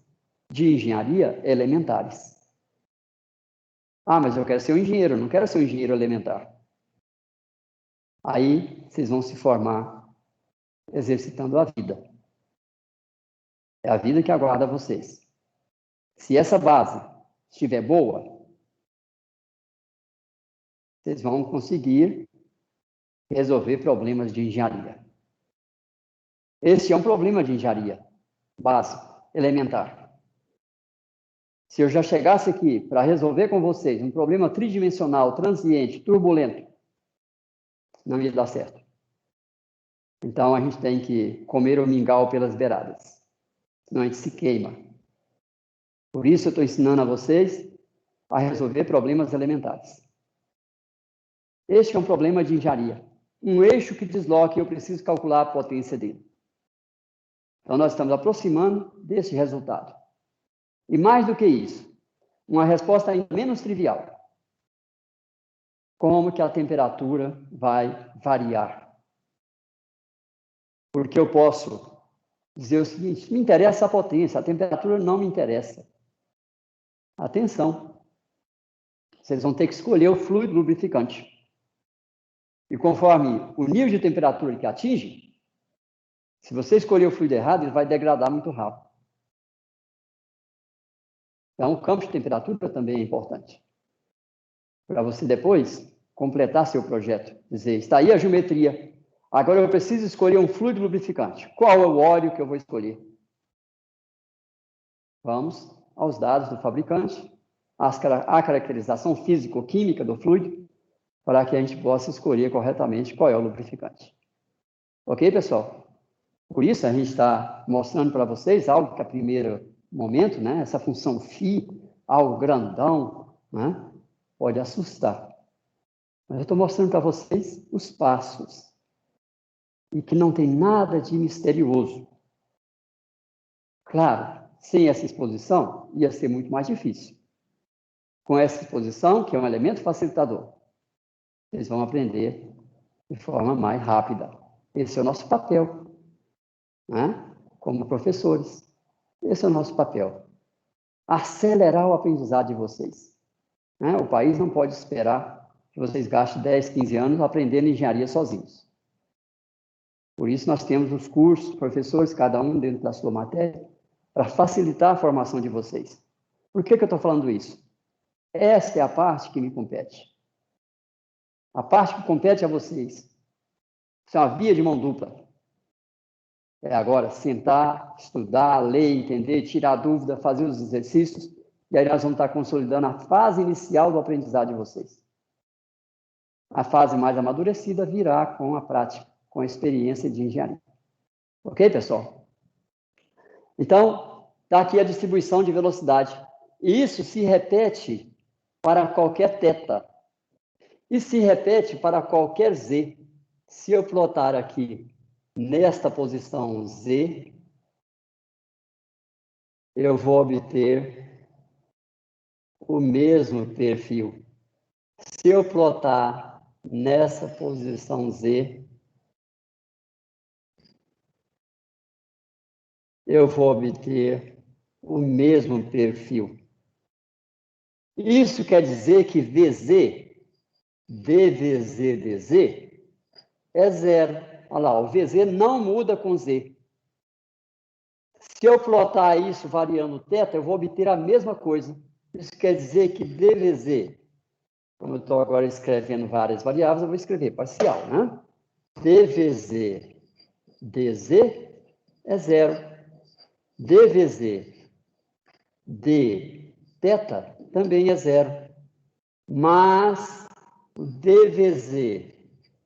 de engenharia elementares. Ah, mas eu quero ser um engenheiro, não quero ser um engenheiro elementar. Aí vocês vão se formar exercitando a vida. É a vida que aguarda vocês. Se essa base estiver boa, vocês vão conseguir resolver problemas de engenharia. Esse é um problema de engenharia básico, elementar. Se eu já chegasse aqui para resolver com vocês um problema tridimensional, transiente, turbulento, não ia dar certo. Então, a gente tem que comer o mingau pelas beiradas. Senão a gente se queima. Por isso, eu estou ensinando a vocês a resolver problemas elementares. Este é um problema de engenharia. Um eixo que desloca e eu preciso calcular a potência dele. Então, nós estamos aproximando desse resultado. E mais do que isso, uma resposta ainda menos trivial. Como que a temperatura vai variar? Porque eu posso dizer o seguinte, me interessa a potência, a temperatura não me interessa. Atenção, vocês vão ter que escolher o fluido lubrificante. E conforme o nível de temperatura que atinge, se você escolher o fluido errado, ele vai degradar muito rápido. Então, o campo de temperatura também é importante. Para você depois completar seu projeto. Dizer, está aí a geometria. Agora eu preciso escolher um fluido lubrificante. Qual é o óleo que eu vou escolher? Vamos aos dados do fabricante, a caracterização físico-química do fluido, para que a gente possa escolher corretamente qual é o lubrificante. Ok, pessoal? Por isso, a gente está mostrando para vocês algo que, a primeiro momento, né, essa função φ, algo grandão, né, pode assustar. Mas eu estou mostrando para vocês os passos. E que não tem nada de misterioso. Claro, sem essa exposição, ia ser muito mais difícil. Com essa exposição, que é um elemento facilitador, vocês vão aprender de forma mais rápida. Esse é o nosso papel, né? Como professores. Esse é o nosso papel. Acelerar o aprendizado de vocês. Né? O país não pode esperar que vocês gastem 10, 15 anos aprendendo engenharia sozinhos. Por isso, nós temos os cursos, professores, cada um dentro da sua matéria, para facilitar a formação de vocês. Por que eu estou falando isso? Esta é a parte que me compete. A parte que compete a vocês. Isso é uma via de mão dupla. É agora sentar, estudar, ler, entender, tirar dúvida, fazer os exercícios, e aí nós vamos estar consolidando a fase inicial do aprendizado de vocês. A fase mais amadurecida virá com a prática, com a experiência de engenharia. Ok, pessoal? Então, está aqui a distribuição de velocidade. E isso se repete para qualquer θ. E se repete para qualquer z. Se eu plotar aqui nesta posição z, eu vou obter o mesmo perfil. Se eu plotar nessa posição z, eu vou obter o mesmo perfil. Isso quer dizer que VZ, dVZ, dZ, é zero. Olha lá, o VZ não muda com Z. Se eu plotar isso variando θ, eu vou obter a mesma coisa. Isso quer dizer que dVZ, como eu estou agora escrevendo várias variáveis, eu vou escrever parcial, né? dVz dz é zero. dVz dθ também é zero. Mas o dVz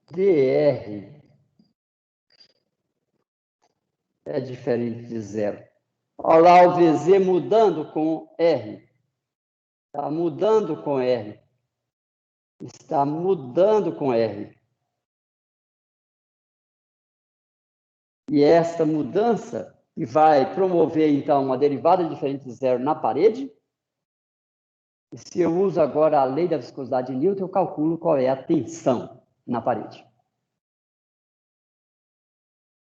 dr é diferente de zero. Olha lá o VZ mudando com R. Está mudando com R. Está mudando com R. E esta mudança que vai promover, então, uma derivada diferente de zero na parede. E se eu uso agora a lei da viscosidade de Newton, eu calculo qual é a tensão na parede.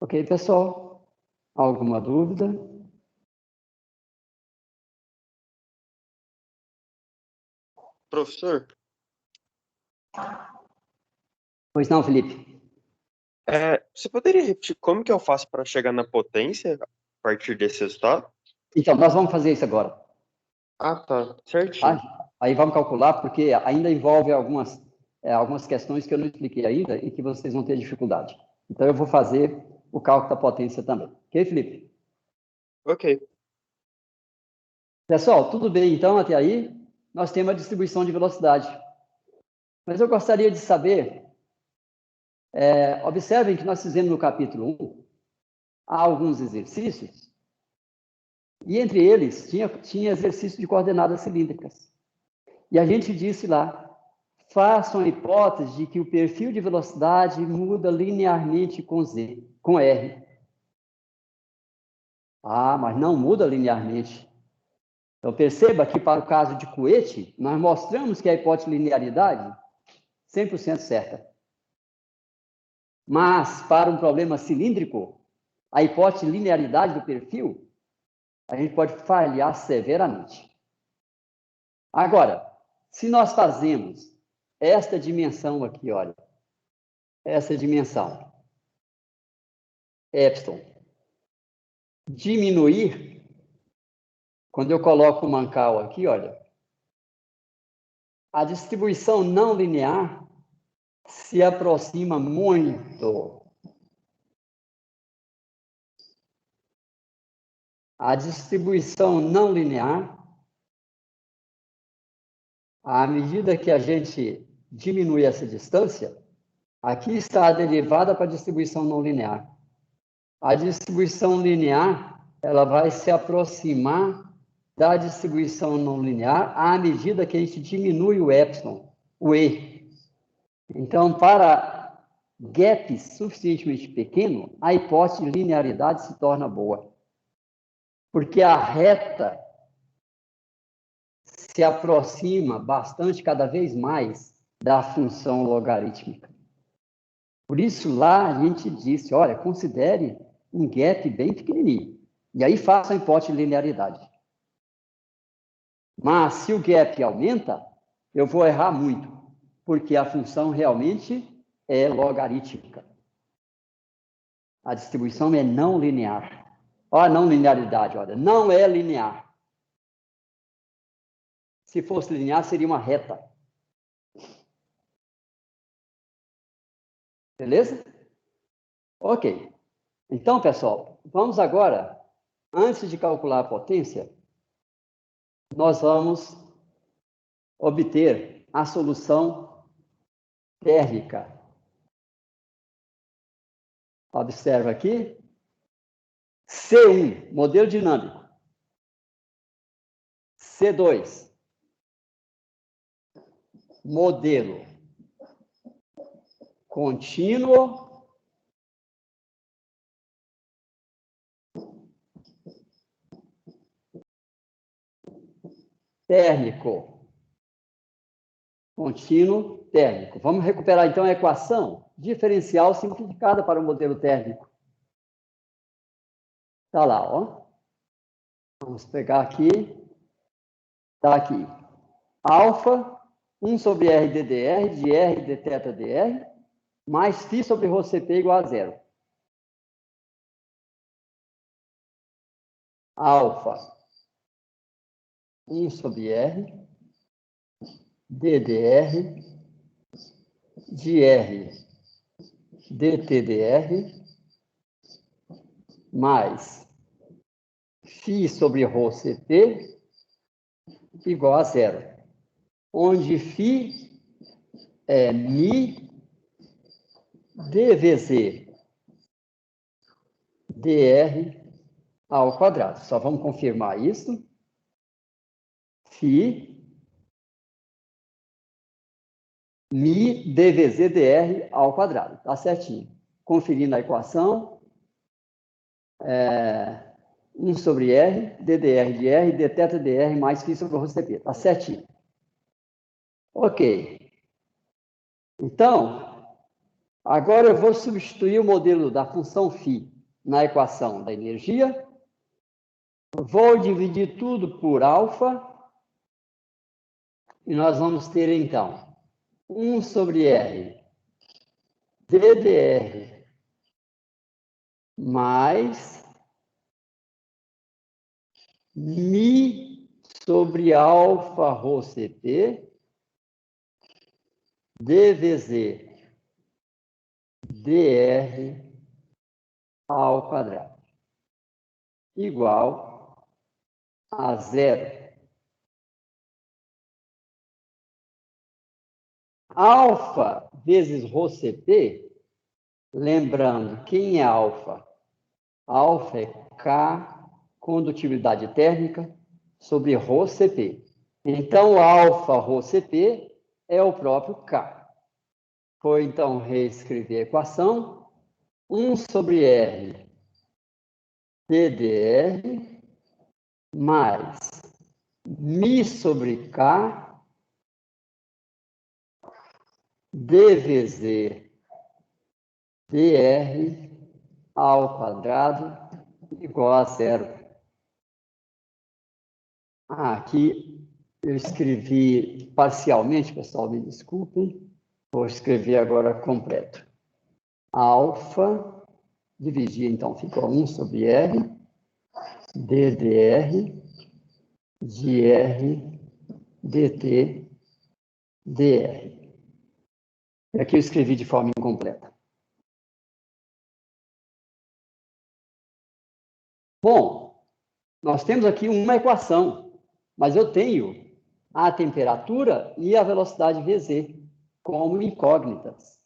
Ok, pessoal? Alguma dúvida? Professor, Pois não, Felipe? você poderia repetir como que eu faço para chegar na potência a partir desse resultado? Então, nós vamos fazer isso agora. Ah, tá. Certinho. Tá? Aí vamos calcular, porque ainda envolve algumas questões que eu não expliquei ainda e que vocês vão ter dificuldade. Então, eu vou fazer o cálculo da potência também. Ok, Felipe? Ok. Pessoal, tudo bem, então, até aí? Nós temos a distribuição de velocidade. Mas eu gostaria de saber, observem que nós fizemos no capítulo 1, há alguns exercícios, e entre eles tinha exercício de coordenadas cilíndricas. E a gente disse lá, façam a hipótese de que o perfil de velocidade muda linearmente com R. Ah, mas não muda linearmente. Então, perceba que para o caso de coete, nós mostramos que a hipótese de linearidade 100% certa. Mas, para um problema cilíndrico, a hipótese de linearidade do perfil, a gente pode falhar severamente. Agora, se nós fazemos esta dimensão aqui, olha, essa dimensão, epsilon, diminuir, quando eu coloco o Mancal aqui, olha, a distribuição não linear se aproxima muito. A distribuição não linear, à medida que a gente diminui essa distância, aqui está a derivada para a distribuição não linear. A distribuição linear, ela vai se aproximar da distribuição não linear à medida que a gente diminui o epsilon, o E. Então, para gap suficientemente pequeno, a hipótese de linearidade se torna boa. Porque a reta se aproxima bastante, cada vez mais, da função logarítmica. Por isso, lá a gente disse, olha, considere um gap bem pequenininho. E aí faça a hipótese de linearidade. Mas, se o gap aumenta, eu vou errar muito, porque a função realmente é logarítmica. A distribuição é não linear. Olha a não linearidade, olha, não é linear. Se fosse linear, seria uma reta. Beleza? Ok. Então, pessoal, vamos agora, antes de calcular a potência, nós vamos obter a solução térmica. Observa aqui. C1, modelo dinâmico. C2, modelo contínuo. Térmico. Contínuo térmico. Vamos recuperar, então, a equação diferencial simplificada para o modelo térmico. Está lá, ó. Vamos pegar aqui. Está aqui. Alfa, 1 sobre R ddr, de R dθ dr, mais φ sobre ρCp igual a zero. Alfa, 1 sobre R, ddr, de R dTdr mais φ sobre ρCp igual a zero, onde φ é μ dVz dr ao quadrado. Só vamos confirmar isso. Φ μ dVz dr ao quadrado. Tá certinho. Conferindo a equação, 1 sobre R, ddr de R, dθ dr mais φ sobre ρCp. Tá certinho. Ok. Então, agora eu vou substituir o modelo da função φ na equação da energia. Vou dividir tudo por alfa. E nós vamos ter, então, 1 sobre R ddr mais μ sobre alfa ρCp dVz dr ao quadrado igual a zero. Alfa vezes ρCp, lembrando, quem é alfa? Alfa é K, condutividade térmica, sobre ρCp. Então, alfa ρCp é o próprio K. Vou, então, reescrever a equação. 1 sobre R ddr mais μ sobre K dVz dr ao quadrado igual a zero. Aqui eu escrevi parcialmente, pessoal, me desculpem. Vou escrever agora completo. Alfa, dividir, então, ficou 1 sobre R, ddr de R dt dr. E aqui eu escrevi de forma incompleta. Bom, nós temos aqui uma equação, mas eu tenho a temperatura e a velocidade Vz como incógnitas.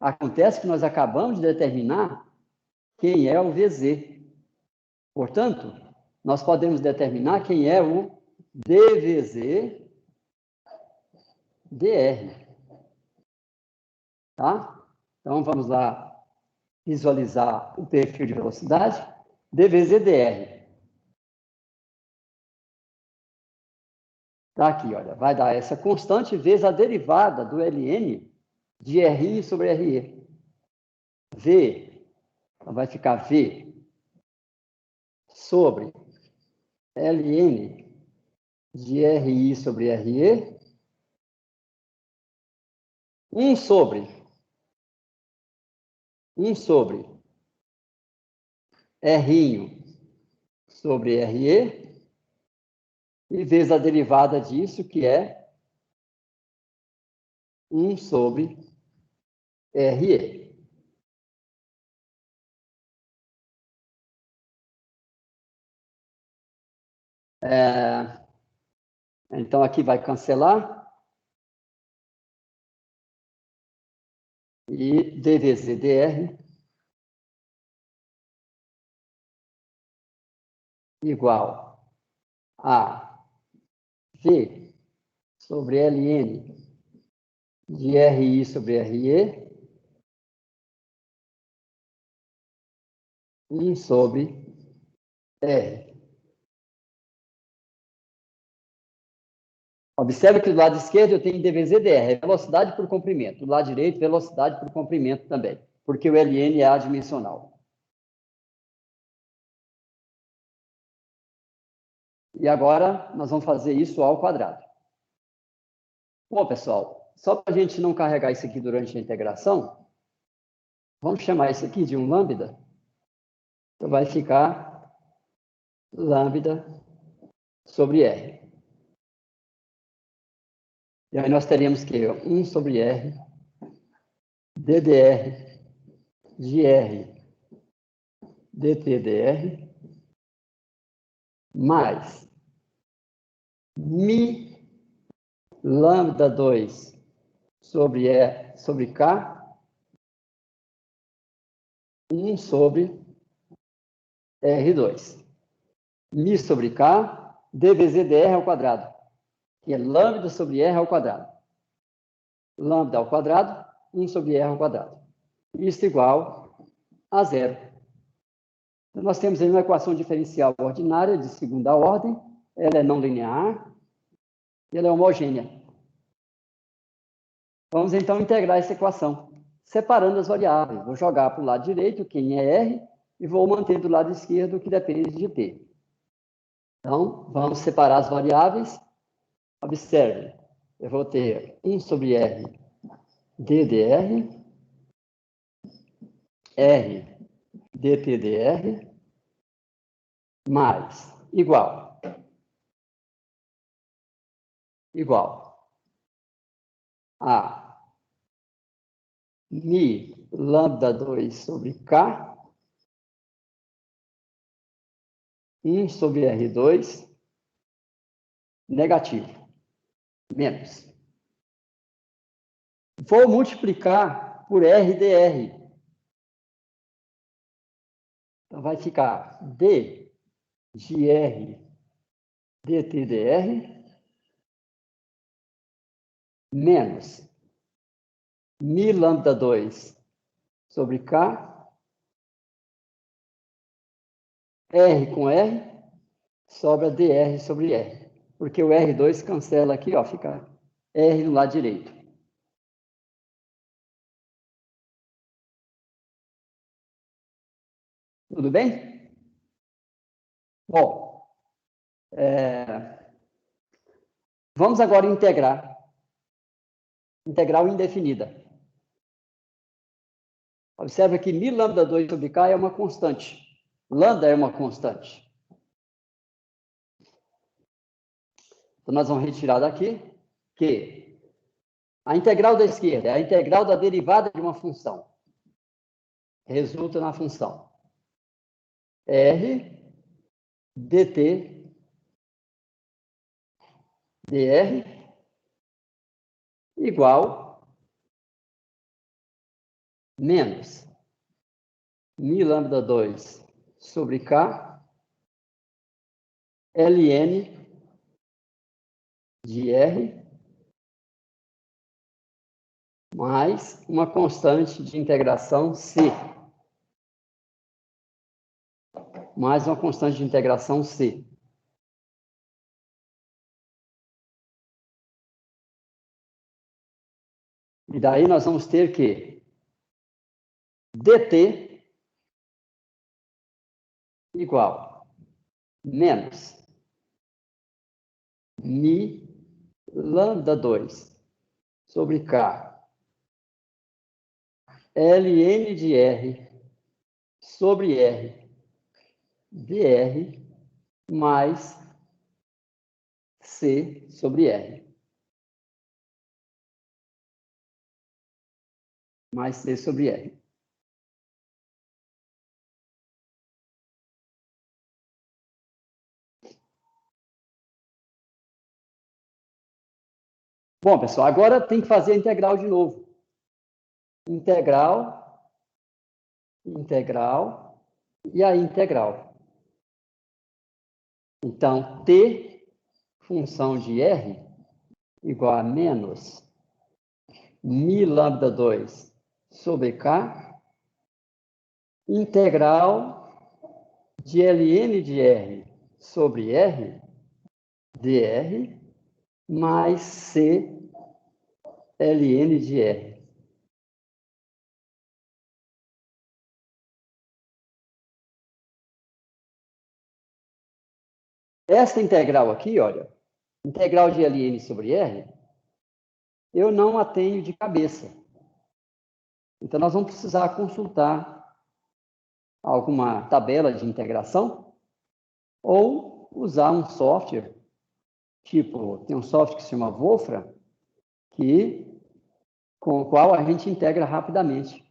Acontece que nós acabamos de determinar quem é o Vz. Portanto, nós podemos determinar quem é o dVz dr. Tá? Então, vamos lá visualizar o perfil de velocidade. dVz dr. Está aqui, olha, vai dar essa constante vezes a derivada do ln de Ri sobre Re. V, então vai ficar V sobre ln de Ri sobre Re, 1 sobre R sobre Re, e vezes a derivada disso, que é 1 sobre Re. Então, aqui vai cancelar. E dVz dr igual a V sobre ln de Ri sobre Re, 1 sobre R. Observe que do lado esquerdo eu tenho dVz dr, velocidade por comprimento. Do lado direito, velocidade por comprimento também, porque o ln é adimensional. E agora nós vamos fazer isso ao quadrado. Bom, pessoal, só para a gente não carregar isso aqui durante a integração, vamos chamar isso aqui de um lambda. Então vai ficar lambda sobre R. E aí nós teríamos que 1 sobre R DDR de R DTDR mais Mi lambda 2 sobre K 1 sobre R2. Mi sobre K, D vezes DR ao quadrado, que é lambda sobre R ao quadrado. Lambda ao quadrado, 1 sobre R ao quadrado. Isso igual a zero. Então, nós temos aí uma equação diferencial ordinária de segunda ordem, ela é não linear e ela é homogênea. Vamos então integrar essa equação, separando as variáveis. Vou jogar para o lado direito quem é R e vou manter do lado esquerdo o que depende de T. Então, vamos separar as variáveis. Observe, eu vou ter 1 sobre R DDR, R DTDR, mais igual a Mi lambda 2 sobre K, 1 sobre R2, negativo, menos. Vou multiplicar por RDR. Então, vai ficar D de R DTDR menos Mi lambda 2 sobre K, R com R, sobra DR sobre R. Porque o R2 cancela aqui, ó, fica R no lado direito. Tudo bem? Bom, vamos agora integrar. Integral indefinida. Observe que Mi lambda 2 sobre K é uma constante. Lambda é uma constante. Então, nós vamos retirar daqui que a integral da esquerda é a integral da derivada de uma função. Resulta na função R dt dr igual menos Mi lambda 2 sobre K ln de R mais uma constante de integração C. Mais uma constante de integração C. E daí nós vamos ter que dt igual menos Mi lambda 2 sobre K ln de R sobre R dr mais C sobre R. Mais C sobre R. Bom, pessoal, agora tem que fazer a integral de novo. Integral, integral e a integral. Então, T, função de R, igual a menos Mi lambda 2 sobre K, integral de ln de R sobre R, dr, mais C ln de R. Esta integral aqui, olha, integral de ln sobre R, eu não a tenho de cabeça. Então, nós vamos precisar consultar alguma tabela de integração ou usar um software, tipo, tem um software que se chama Wolfram, que com o qual a gente integra rapidamente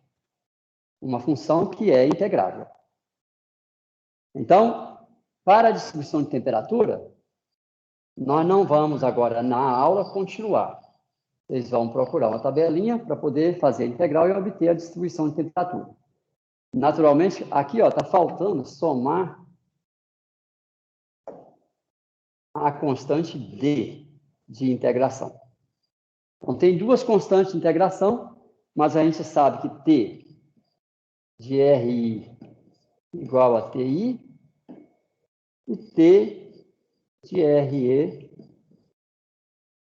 uma função que é integrável. Então, para a distribuição de temperatura, nós não vamos agora, na aula, continuar. Vocês vão procurar uma tabelinha para poder fazer a integral e obter a distribuição de temperatura. Naturalmente, aqui está faltando somar a constante D de integração. Então, tem duas constantes de integração, mas a gente sabe que T de RI igual a TI e T de RE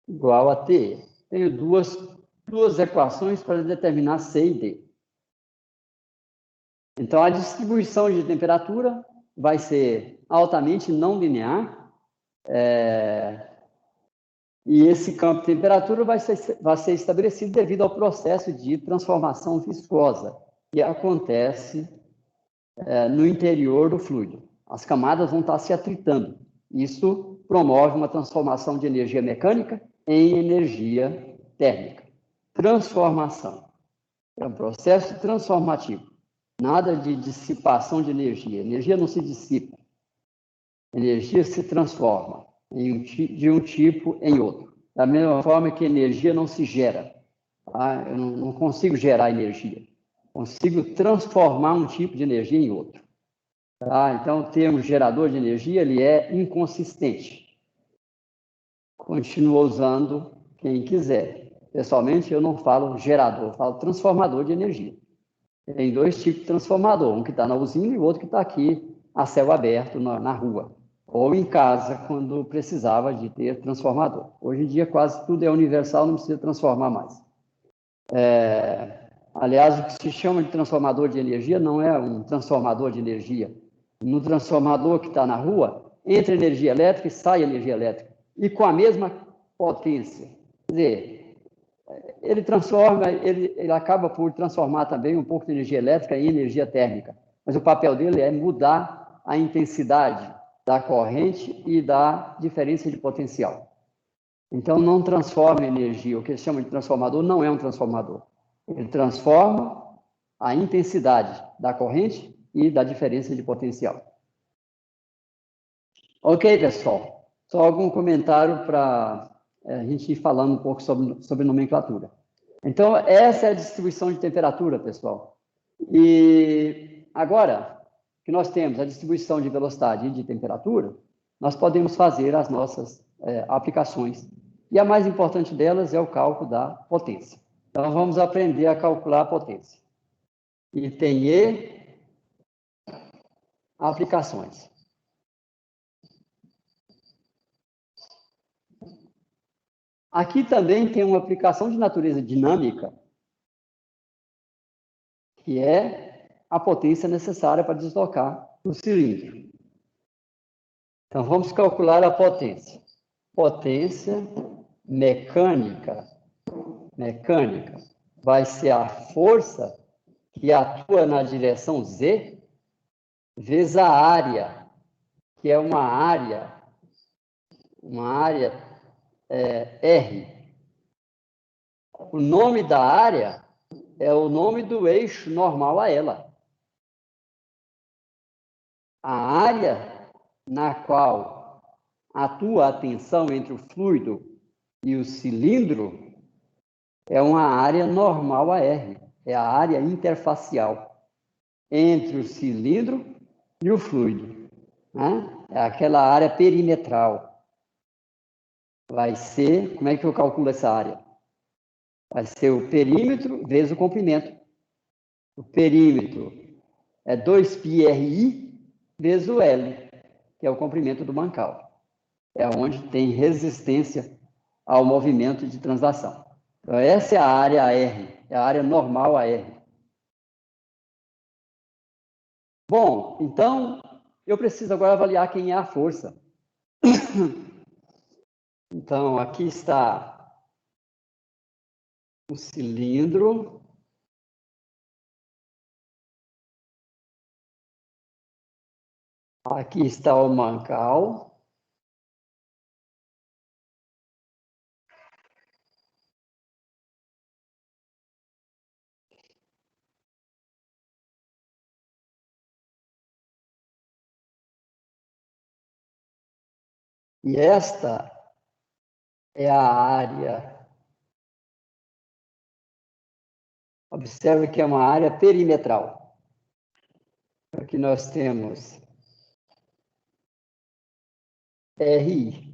igual a TE. Tenho duas equações para determinar C e D. Então, a distribuição de temperatura vai ser altamente não linear, e esse campo de temperatura vai ser estabelecido devido ao processo de transformação viscosa que acontece no interior do fluido. As camadas vão estar se atritando. Isso promove uma transformação de energia mecânica em energia térmica. Transformação. É um processo transformativo. Nada de dissipação de energia. Energia não se dissipa. Energia se transforma de um tipo em outro. Da mesma forma que energia não se gera. Tá? Eu não consigo gerar energia. Consigo transformar um tipo de energia em outro. Tá? Então, o termo gerador de energia ele é inconsistente. Continua usando quem quiser. Pessoalmente, eu não falo gerador, eu falo transformador de energia. Tem dois tipos de transformador, um que está na usina e o outro que está aqui a céu aberto na rua. Ou em casa, quando precisava de ter transformador. Hoje em dia, quase tudo é universal, não precisa transformar mais. Aliás, o que se chama de transformador de energia não é um transformador de energia. No transformador que está na rua, entra energia elétrica e sai energia elétrica. E com a mesma potência. Quer dizer, ele transforma, ele acaba por transformar também um pouco de energia elétrica em energia térmica. Mas o papel dele é mudar a intensidade da corrente e da diferença de potencial. Então, não transforma energia. O que eles chamam de transformador não é um transformador. Ele transforma a intensidade da corrente e da diferença de potencial. Ok, pessoal? Só algum comentário para a gente ir falando um pouco sobre nomenclatura. Então, essa é a distribuição de temperatura, pessoal. E agora que nós temos a distribuição de velocidade e de temperatura, nós podemos fazer as nossas aplicações. E a mais importante delas é o cálculo da potência. Então, vamos aprender a calcular a potência. Item E, aplicações. Aqui também tem uma aplicação de natureza dinâmica, que é a potência necessária para deslocar o cilindro. Então, vamos calcular a potência. Potência mecânica vai ser a força que atua na direção Z, vezes a área, que é uma área R. O nome da área é o nome do eixo normal a ela. A área na qual atua a tensão entre o fluido e o cilindro é uma área normal a R. É a área interfacial entre o cilindro e o fluido. Né? É aquela área perimetral. Vai ser, como é que eu calculo essa área? Vai ser o perímetro vezes o comprimento. O perímetro é 2πRI vezes o L, que é o comprimento do mancal. É onde tem resistência ao movimento de translação. Então, essa é a área R, é a área normal AR. Bom, então, eu preciso agora avaliar quem é a força. Então, aqui está o cilindro. Aqui está o mancal. E esta é a área. Observe que é uma área perimetral. Aqui nós temos RI.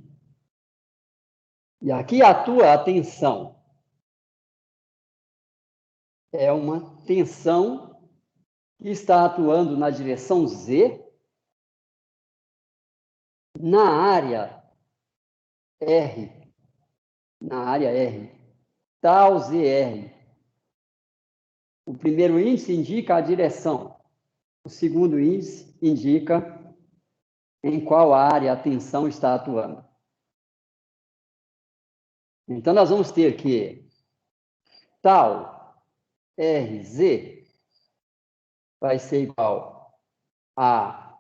E aqui atua a tensão. É uma tensão que está atuando na direção Z, na área R. Na área R. Tal ZR. O primeiro índice indica a direção. O segundo índice indica em qual área a tensão está atuando. Então, nós vamos ter que tal RZ vai ser igual a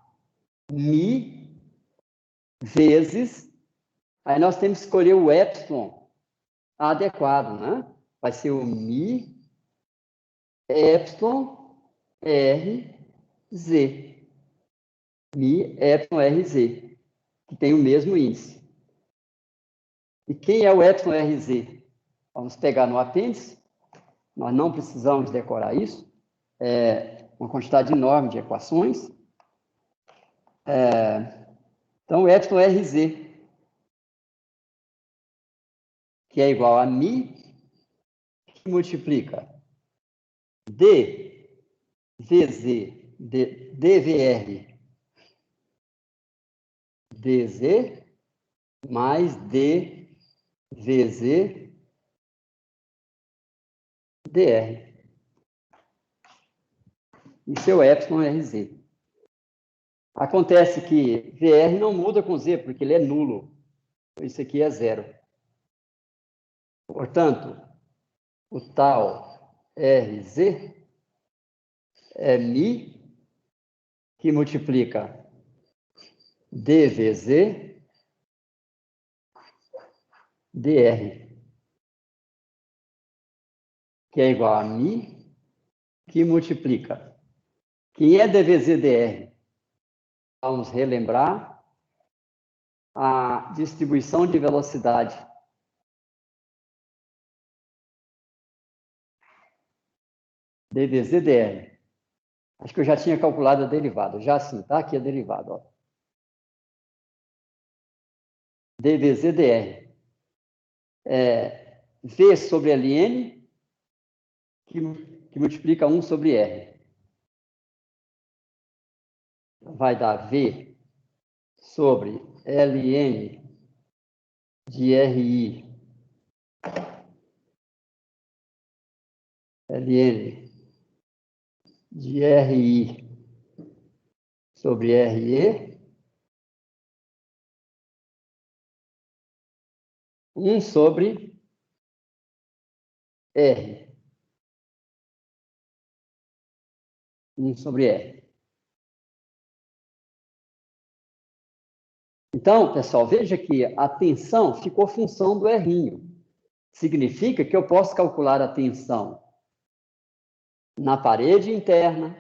Mi vezes, aí nós temos que escolher o epsilon adequado, né? Vai ser o Mi epsilon RZ. Mi epsilon RZ, que tem o mesmo índice. E quem é o epsilon RZ? Vamos pegar no apêndice. Nós não precisamos decorar isso. É uma quantidade enorme de equações. Então, o epsilon RZ, que é igual a Mi, que multiplica D, VZ, DVR, DZ, mais D, VZ, DR. Isso é o epsilon RZ. Acontece que VR não muda com Z, porque ele é nulo. Isso aqui é zero. Portanto, o tal RZ é Mi, que multiplica DVZ, DR, que é igual a Mi, que multiplica. Quem é DVZ-DR? Vamos relembrar a distribuição de velocidade. DVZ-DR. Acho que eu já tinha calculado a derivada. Já sim, tá? Aqui a derivada. Ó. DVZ-DR. V sobre Ln, que multiplica 1 sobre R. Vai dar V sobre Ln de RI. Ln de RI sobre RE. 1 sobre R. 1 sobre R. Então, pessoal, veja que a tensão ficou função do R. Significa que eu posso calcular a tensão na parede interna,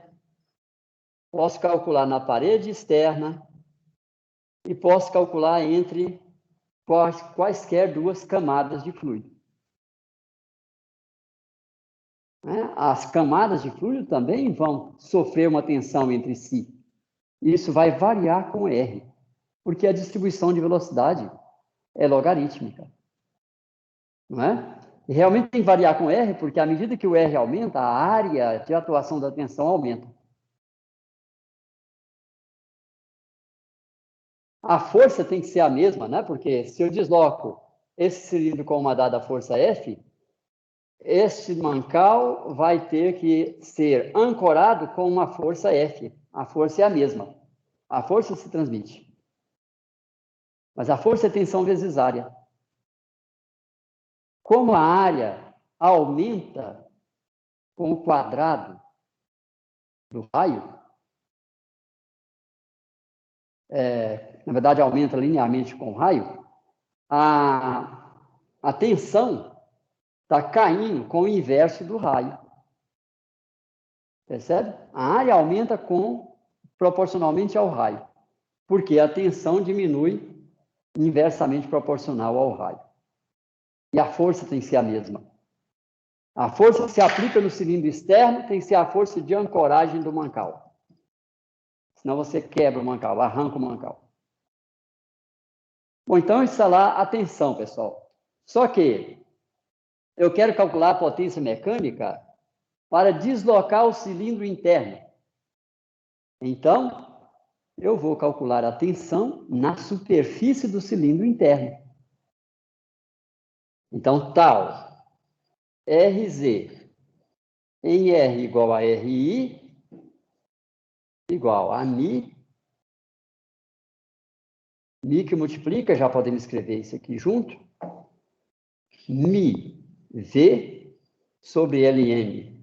posso calcular na parede externa e posso calcular entre quaisquer duas camadas de fluido. As camadas de fluido também vão sofrer uma tensão entre si. Isso vai variar com R, porque a distribuição de velocidade é logarítmica. Não é? E realmente tem que variar com R, porque à medida que o R aumenta, a área de atuação da tensão aumenta. A força tem que ser a mesma, né? Porque se eu desloco esse cilindro com uma dada força F, este mancal vai ter que ser ancorado com uma força F. A força é a mesma. A força se transmite. Mas a força é tensão vezes área. Como a área aumenta com o quadrado do raio, na verdade aumenta linearmente com o raio, a tensão está caindo com o inverso do raio. Percebe? A área aumenta proporcionalmente ao raio, porque a tensão diminui inversamente proporcional ao raio. E a força tem que ser a mesma. A força que se aplica no cilindro externo tem que ser a força de ancoragem do mancal. Senão você quebra o mancal, arranca o mancal. Bom, então está lá a tensão, pessoal. Só que eu quero calcular a potência mecânica para deslocar o cilindro interno. Então, eu vou calcular a tensão na superfície do cilindro interno. Então, tal RZ em R igual a RI igual a Mi que multiplica, já podemos escrever isso aqui junto, Mi V sobre Ln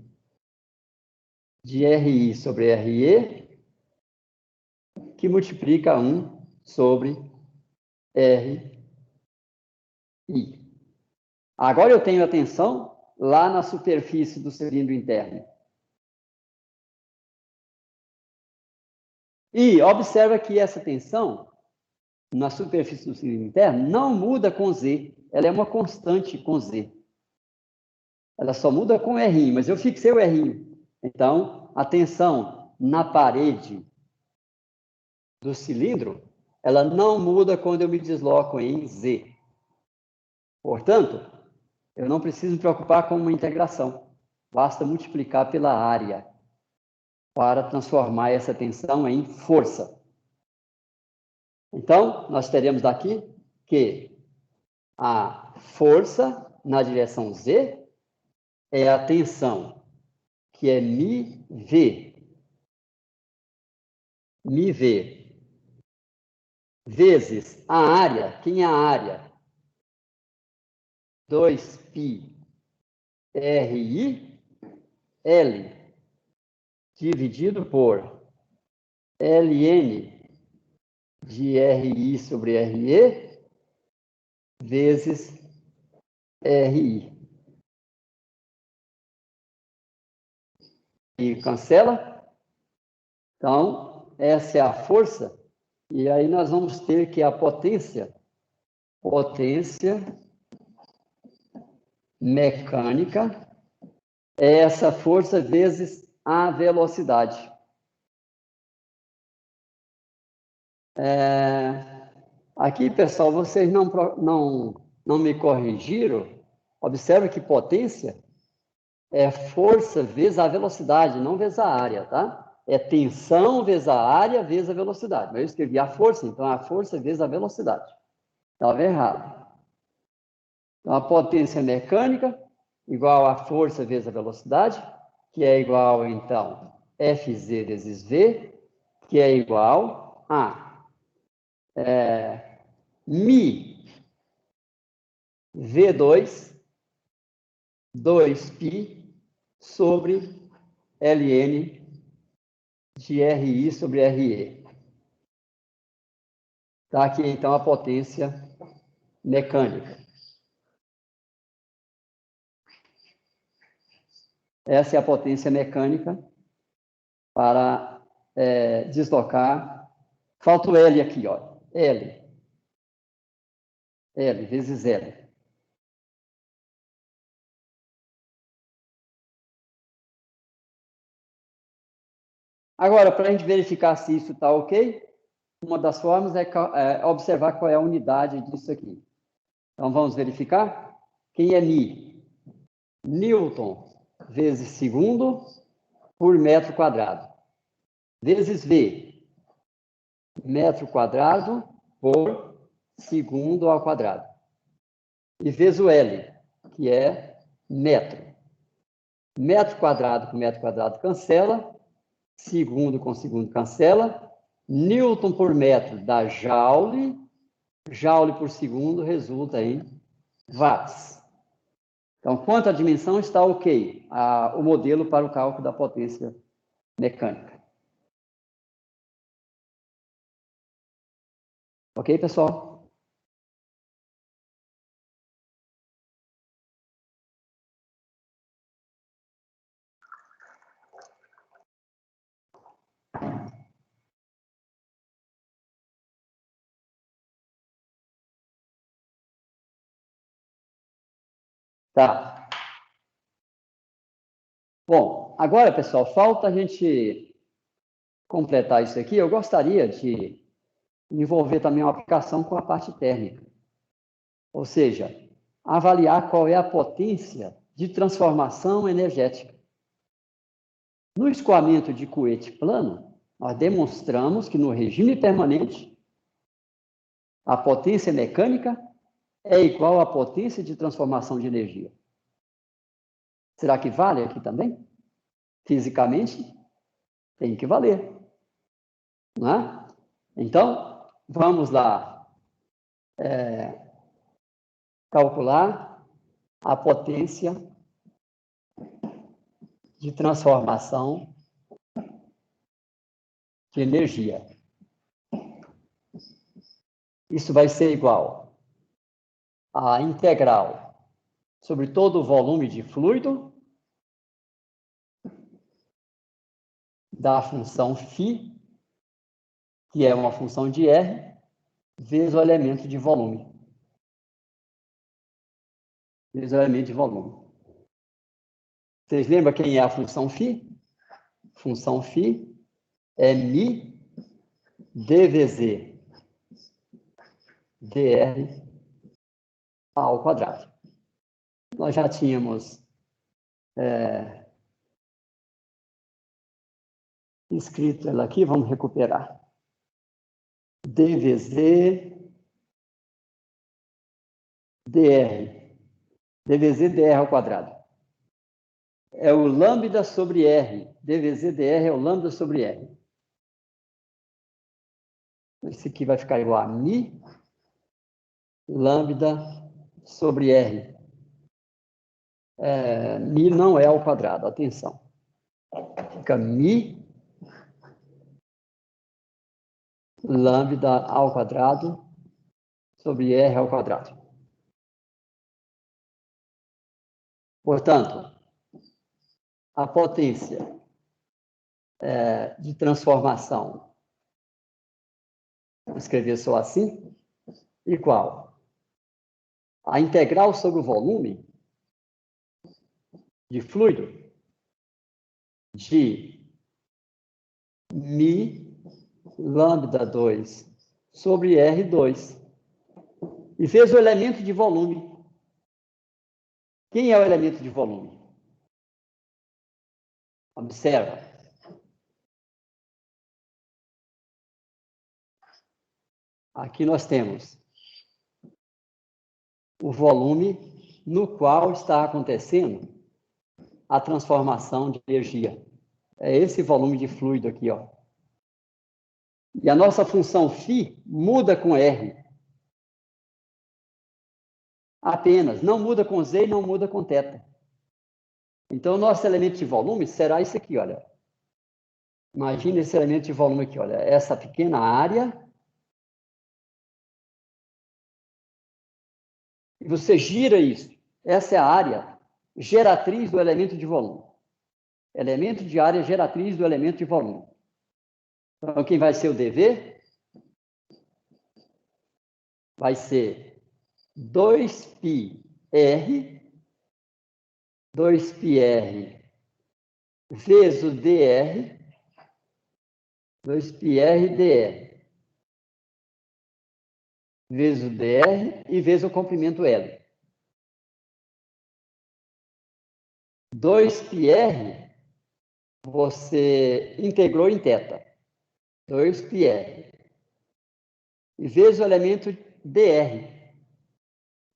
de RI sobre RE, que multiplica 1 sobre RI. Agora eu tenho a tensão lá na superfície do cilindro interno. E observa que essa tensão na superfície do cilindro interno não muda com Z. Ela é uma constante com Z. Ela só muda com R, mas eu fixei o R. Então, a tensão na parede do cilindro, ela não muda quando eu me desloco em Z. Portanto, eu não preciso me preocupar com uma integração. Basta multiplicar pela área para transformar essa tensão em força. Então, nós teremos daqui que a força na direção Z é a tensão, que é μV. μV vezes a área. Quem é a área? 2π RI L dividido por Ln de RI sobre RE vezes RI. E cancela. Então, essa é a força. E aí nós vamos ter que a potência mecânica é essa força vezes a velocidade. Aqui, pessoal, vocês não me corrigiram. Observe que potência é força vezes a velocidade, não vezes a área, tá? É tensão vezes a área vezes a velocidade. Mas eu escrevi a força, então a força vezes a velocidade. Estava errado. Então, a potência mecânica igual a força vezes a velocidade, que é igual, então, Fz vezes V, que é igual a Mi V2, 2π sobre Ln de RI sobre RE. Está aqui, então, a potência mecânica. Essa é a potência mecânica para deslocar. Falta o L aqui, ó. L vezes L. Agora, para a gente verificar se isso está ok, uma das formas é observar qual é a unidade disso aqui. Então, vamos verificar. Quem é Mi? Newton vezes segundo por metro quadrado. Vezes V, metro quadrado por segundo ao quadrado. E vezes o L, que é metro. Metro quadrado com metro quadrado cancela. Segundo com segundo cancela. Newton por metro dá joule. Joule por segundo resulta em watts. Então, quanto à dimensão, está ok o modelo para o cálculo da potência mecânica. Ok, pessoal? Tá. Bom, agora, pessoal, falta a gente completar isso aqui. Eu gostaria de envolver também uma aplicação com a parte térmica. Ou seja, avaliar qual é a potência de transformação energética. No escoamento de Couette plano, nós demonstramos que no regime permanente, a potência mecânica é igual à potência de transformação de energia. Será que vale aqui também? Fisicamente, tem que valer. Não é? Então, vamos lá calcular a potência de transformação de energia. Isso vai ser igual a integral sobre todo o volume de fluido da função φ, que é uma função de R, vezes o elemento de volume. Vezes o elemento de volume. Vocês lembram quem é a função φ? Função φ é μ dvz dr ao quadrado. Nós já tínhamos escrito ela aqui, vamos recuperar. dvz dr. dvz dr ao quadrado. É o lambda sobre R. dvz dr é o lambda sobre R. Esse aqui vai ficar igual a μ lambda sobre R. μ não é ao quadrado, atenção. Fica μ lambda ao quadrado sobre R ao quadrado. Portanto, a potência de transformação, vou escrever só assim, igual a integral sobre o volume de fluido de μ lambda 2 sobre R2 e vezes o elemento de volume. Quem é o elemento de volume? Observa. Aqui nós temos o volume no qual está acontecendo a transformação de energia. É esse volume de fluido aqui, ó. E a nossa função φ muda com R. Apenas. Não muda com Z e não muda com θ. Então, o nosso elemento de volume será esse aqui, olha. Imagina esse elemento de volume aqui, olha. Essa pequena área. E você gira isso. Essa é a área geratriz do elemento de volume. Elemento de área geratriz do elemento de volume. Então, quem vai ser o dV? Vai ser 2πr vezes o dr, 2πr dr, vezes o dr e vezes o comprimento L. 2πr você integrou em θ. 2πr. E vezes o elemento dr.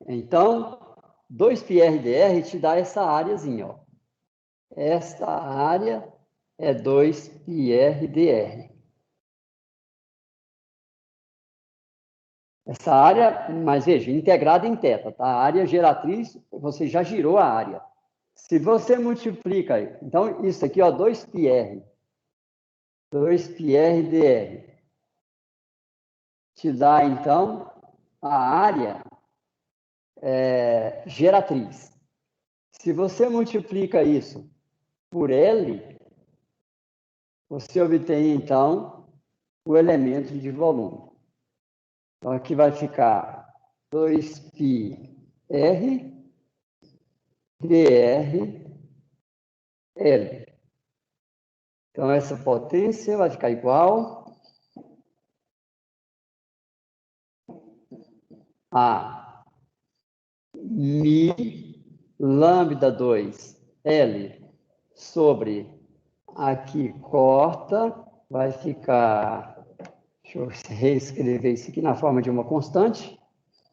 Então, 2πr dr te dá essa áreazinha, ó. Esta área é 2πr dr. Essa área, mas veja, integrada em θ, tá? A área geratriz, você já girou a área. Se você multiplica, então, isso aqui, ó, 2πr dr, te dá, então, a área geratriz. Se você multiplica isso por L, você obtém, então, o elemento de volume. Então, aqui vai ficar 2πr dr L. Então, essa potência vai ficar igual a mi lambda 2 L sobre aqui corta, vai ficar, deixa eu reescrever isso aqui na forma de uma constante,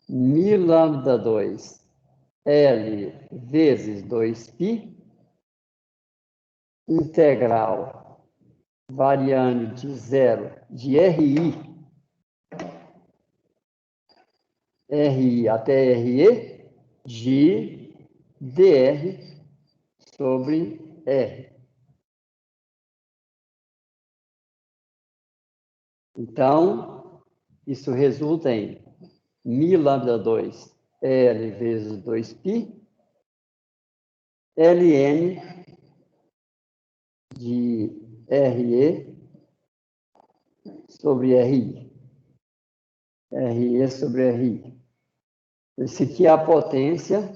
mi lambda 2 L vezes 2π, integral variando de 0 de RI até RE, de dr sobre R. Então, isso resulta em mi lambda 2 L vezes 2π, ln de RE sobre RI. RE sobre RI. Esse aqui é a potência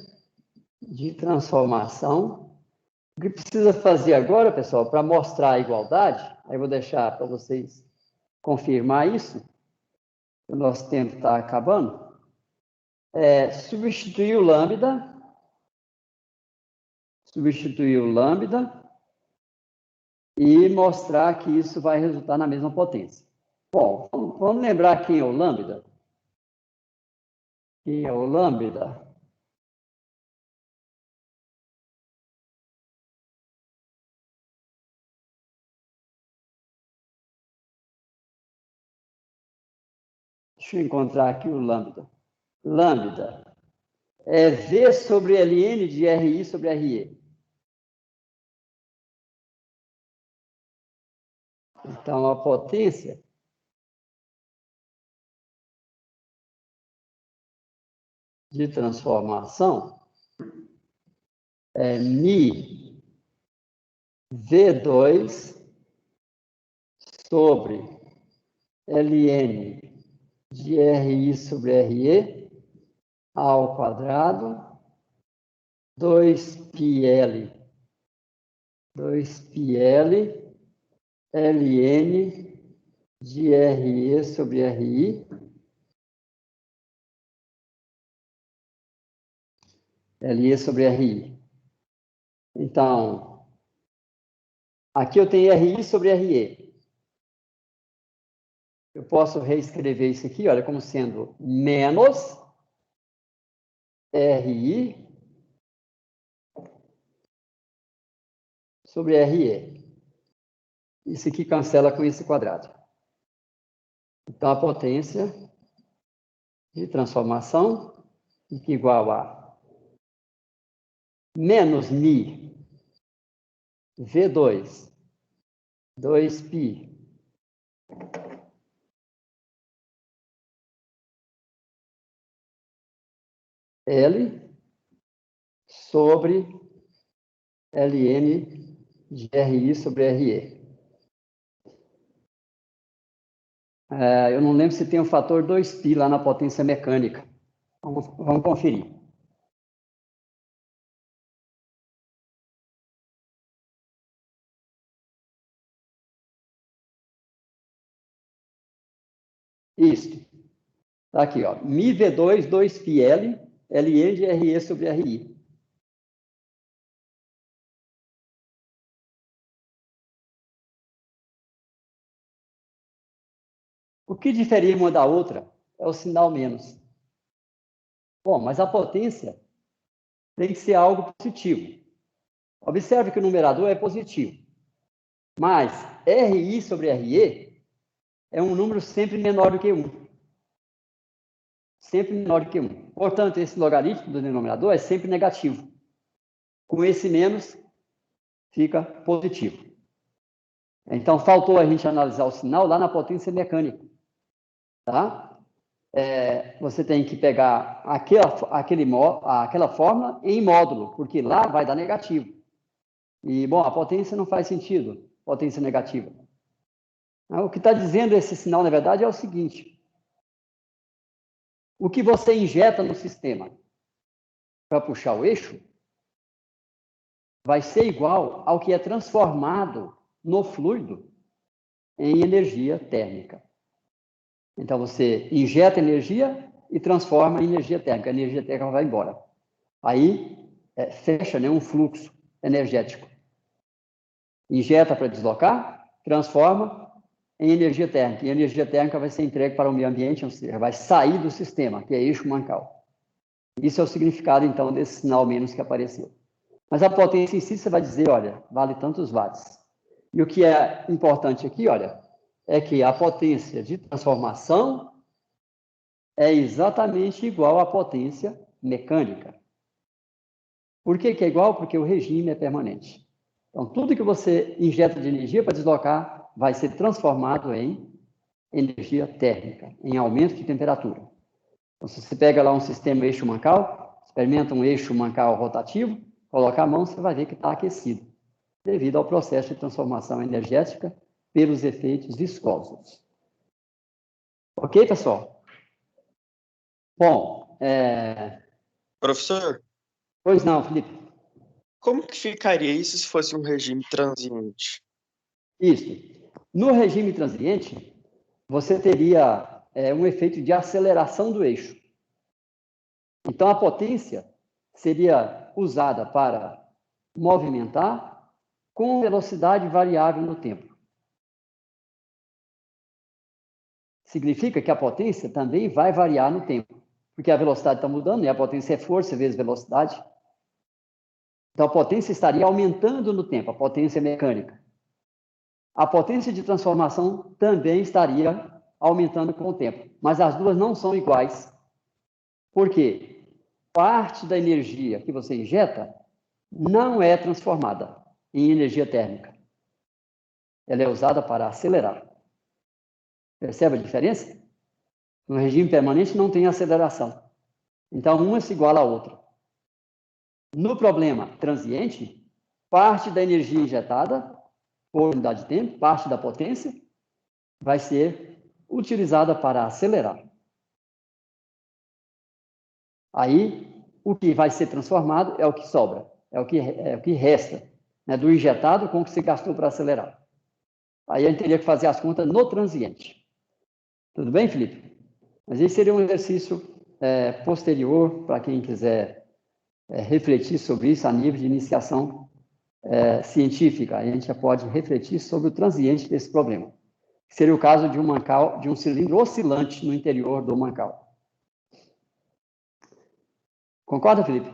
de transformação. O que precisa fazer agora, pessoal, para mostrar a igualdade, aí eu vou deixar para vocês confirmar isso, o nosso tempo está acabando, é substituir o lambda e mostrar que isso vai resultar na mesma potência. Bom, vamos lembrar quem é o lambda? Quem é o lambda? Deixa eu encontrar aqui o lambda. Lambda é V sobre Ln de RI sobre RE. Então, a potência de transformação é Mi V2 sobre Ln de RI sobre RE ao quadrado 2πL Ln de RE sobre RI LE sobre RI. Então, aqui eu tenho RI sobre RE. Eu posso reescrever isso aqui, olha, como sendo menos RI sobre RE. Isso aqui cancela com esse quadrado. Então, a potência de transformação fica igual a menos Mi V2 2π L sobre Ln de RI sobre RE. Eu não lembro se tem o fator 2π lá na potência mecânica. Vamos conferir. Isso. Está aqui, ó. Mi V2 2πL Ln de RE sobre RI. O que diferia uma da outra é o sinal menos. Bom, mas a potência tem que ser algo positivo. Observe que o numerador é positivo. Mas RI sobre RE é um número sempre menor do que 1. Sempre menor do que 1. Portanto, esse logaritmo do denominador é sempre negativo. Com esse menos, fica positivo. Então, faltou a gente analisar o sinal lá na potência mecânica. Tá? Você tem que pegar aquela fórmula em módulo, porque lá vai dar negativo. E, bom, a potência não faz sentido, potência negativa. O que está dizendo esse sinal, na verdade, é o seguinte. O que você injeta no sistema para puxar o eixo vai ser igual ao que é transformado no fluido em energia térmica. Então, você injeta energia e transforma em energia térmica. A energia térmica vai embora. Aí, fecha, né, um fluxo energético. Injeta para deslocar, transforma em energia térmica. E a energia térmica vai ser entregue para o meio ambiente, ou seja, vai sair do sistema, que é eixo Mancal. Isso é o significado, então, desse sinal menos que apareceu. Mas a potência em si, você vai dizer, olha, vale tantos watts. E o que é importante aqui, olha, é que a potência de transformação é exatamente igual à potência mecânica. Por que é igual? Porque o regime é permanente. Então, tudo que você injeta de energia para deslocar vai ser transformado em energia térmica, em aumento de temperatura. Então, se você pega lá um sistema eixo Mancal, experimenta um eixo Mancal rotativo, coloca a mão, você vai ver que está aquecido, devido ao processo de transformação energética pelos efeitos viscosos. Ok, pessoal? Bom, Professor, pois não, Felipe. como que ficaria isso se fosse um regime transiente? Isso. No regime transiente, você teria um efeito de aceleração do eixo. Então, a potência seria usada para movimentar com velocidade variável no tempo. Significa que a potência também vai variar no tempo, porque a velocidade está mudando, e a potência é força vezes velocidade. Então, a potência estaria aumentando no tempo, a potência mecânica. A potência de transformação também estaria aumentando com o tempo, mas as duas não são iguais. Por quê? Parte da energia que você injeta não é transformada em energia térmica. Ela é usada para acelerar. Percebe a diferença? No regime permanente não tem aceleração. Então, uma se iguala à outra. No problema transiente, parte da energia injetada, por unidade de tempo, parte da potência, vai ser utilizada para acelerar. Aí, o que vai ser transformado é o que sobra, é o que resta, né, do injetado com o que se gastou para acelerar. Aí a gente teria que fazer as contas no transiente. Tudo bem, Felipe? Mas esse seria um exercício posterior para quem quiser refletir sobre isso a nível de iniciação científica. Aí a gente já pode refletir sobre o transiente desse problema. Seria o caso de um mancal, de um cilindro oscilante no interior do mancal. Concorda, Felipe?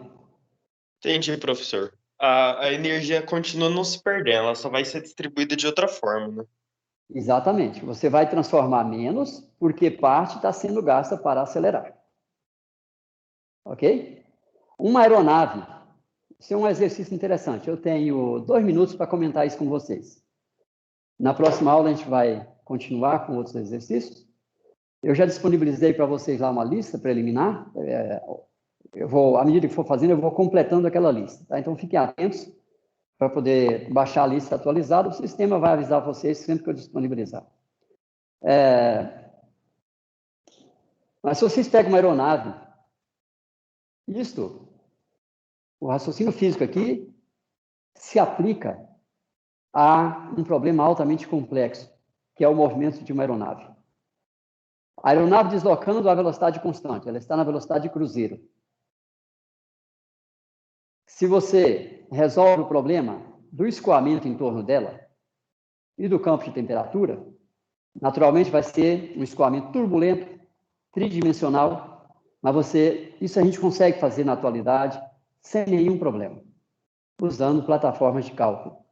Entendi, professor. A energia continua não se perdendo, ela só vai ser distribuída de outra forma, né? Exatamente. Você vai transformar menos, porque parte está sendo gasta para acelerar. Ok? Uma aeronave. Isso é um exercício interessante. Eu tenho 2 minutos para comentar isso com vocês. Na próxima aula, a gente vai continuar com outros exercícios. Eu já disponibilizei para vocês lá uma lista preliminar. À medida que for fazendo, eu vou completando aquela lista. Tá? Então, fiquem atentos para poder baixar a lista atualizada. O sistema vai avisar vocês sempre que eu disponibilizar. Mas se vocês pegam uma aeronave, o raciocínio físico aqui se aplica a um problema altamente complexo, que é o movimento de uma aeronave. A aeronave deslocando a velocidade constante, ela está na velocidade de cruzeiro. Se você resolve o problema do escoamento em torno dela e do campo de temperatura, naturalmente vai ser um escoamento turbulento, tridimensional, mas isso a gente consegue fazer na atualidade sem nenhum problema, usando plataformas de cálculo.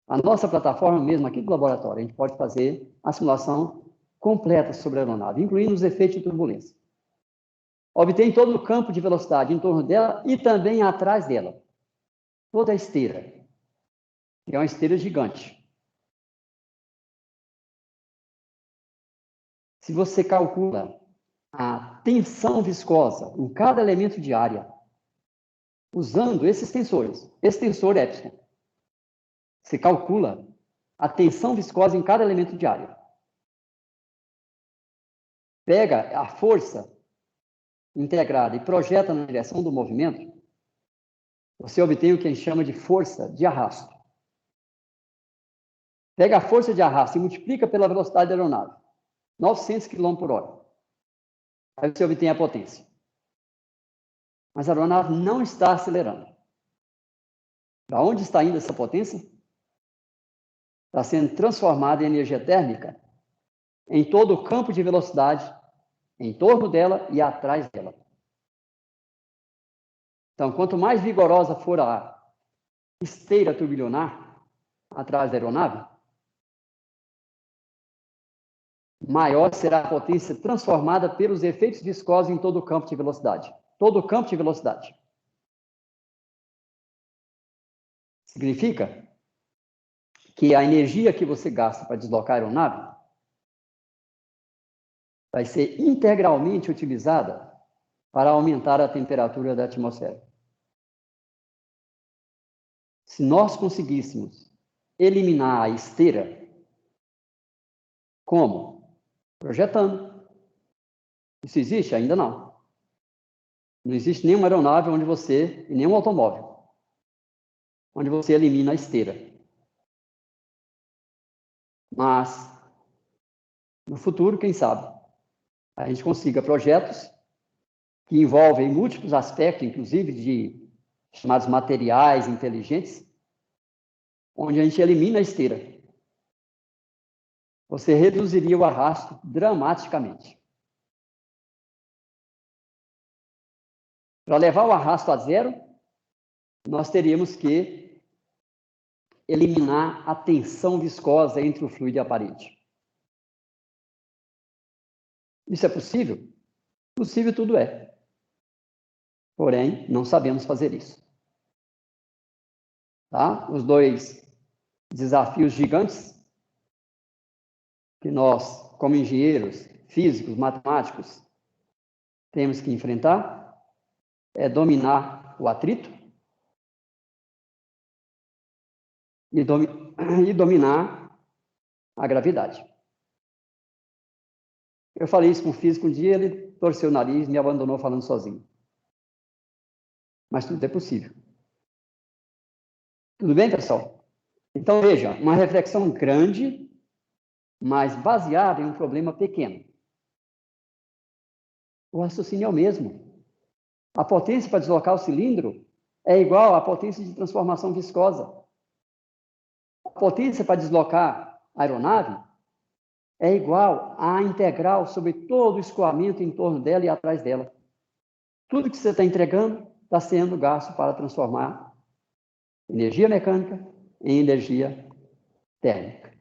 A nossa plataforma mesmo aqui do laboratório, a gente pode fazer a simulação completa sobre a aeronave, incluindo os efeitos de turbulência. Obtém todo o campo de velocidade em torno dela e também atrás dela. Toda a esteira, que é uma esteira gigante. Se você calcula a tensão viscosa em cada elemento de área, usando esses tensores, esse tensor epsilon, você calcula a tensão viscosa em cada elemento de área. Pega a força integrada e projeta na direção do movimento, você obtém o que a gente chama de força de arrasto. Pega a força de arrasto e multiplica pela velocidade da aeronave, 900 km por hora. Aí você obtém a potência. Mas a aeronave não está acelerando. Para onde está indo essa potência? Está sendo transformada em energia térmica em todo o campo de velocidade, em torno dela e atrás dela. Então, quanto mais vigorosa for a esteira turbilionar atrás da aeronave, maior será a potência transformada pelos efeitos viscosos em todo o campo de velocidade. Todo o campo de velocidade. Significa que a energia que você gasta para deslocar a aeronave vai ser integralmente utilizada para aumentar a temperatura da atmosfera. Se nós conseguíssemos eliminar a esteira, como? Projetando. Isso existe? Ainda não. Não existe nenhuma aeronave e nenhum automóvel, onde você elimina a esteira. Mas, no futuro, quem sabe, a gente consiga projetos que envolvem múltiplos aspectos, inclusive de chamados materiais inteligentes, onde a gente elimina a esteira. Você reduziria o arrasto dramaticamente. Para levar o arrasto a zero, nós teríamos que eliminar a tensão viscosa entre o fluido e a parede. Isso é possível? Possível tudo é. Porém, não sabemos fazer isso. Tá? Os dois desafios gigantes que nós, como engenheiros, físicos, matemáticos, temos que enfrentar é dominar o atrito e dominar a gravidade. Eu falei isso com um físico um dia, ele torceu o nariz e me abandonou falando sozinho. Mas tudo é possível. Tudo bem, pessoal? Então, veja, uma reflexão grande, mas baseada em um problema pequeno. O raciocínio é o mesmo. A potência para deslocar o cilindro é igual à potência de transformação viscosa. A potência para deslocar a aeronave é igual à integral sobre todo o escoamento em torno dela e atrás dela. Tudo que você está entregando está sendo gasto para transformar energia mecânica em energia térmica.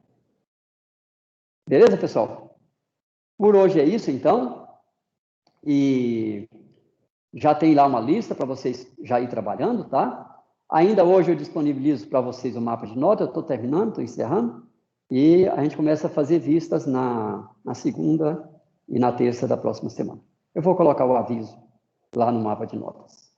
Beleza, pessoal? Por hoje é isso, então. E já tem lá uma lista para vocês já ir trabalhando, tá? Ainda hoje eu disponibilizo para vocês o mapa de nota. Eu estou terminando, estou encerrando. E a gente começa a fazer vistas na segunda e na terça da próxima semana. Eu vou colocar o aviso lá no mapa de notas.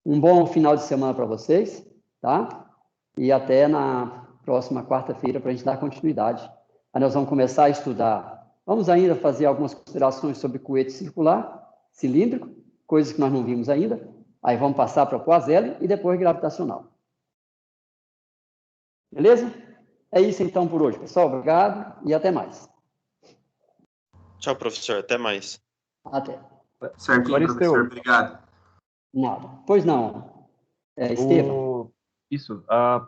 Um bom final de semana para vocês, tá? E até na próxima quarta-feira para a gente dar continuidade. Aí nós vamos começar a estudar. Vamos ainda fazer algumas considerações sobre cohete circular, cilíndrico, coisas que nós não vimos ainda. Aí vamos passar para o quasi-hélio e depois gravitacional. Beleza? É isso então por hoje, pessoal. Obrigado e até mais. Tchau, professor. Até mais. Até. Certinho, professor. Obrigado. Nada. Pois não, Estevam. Isso, a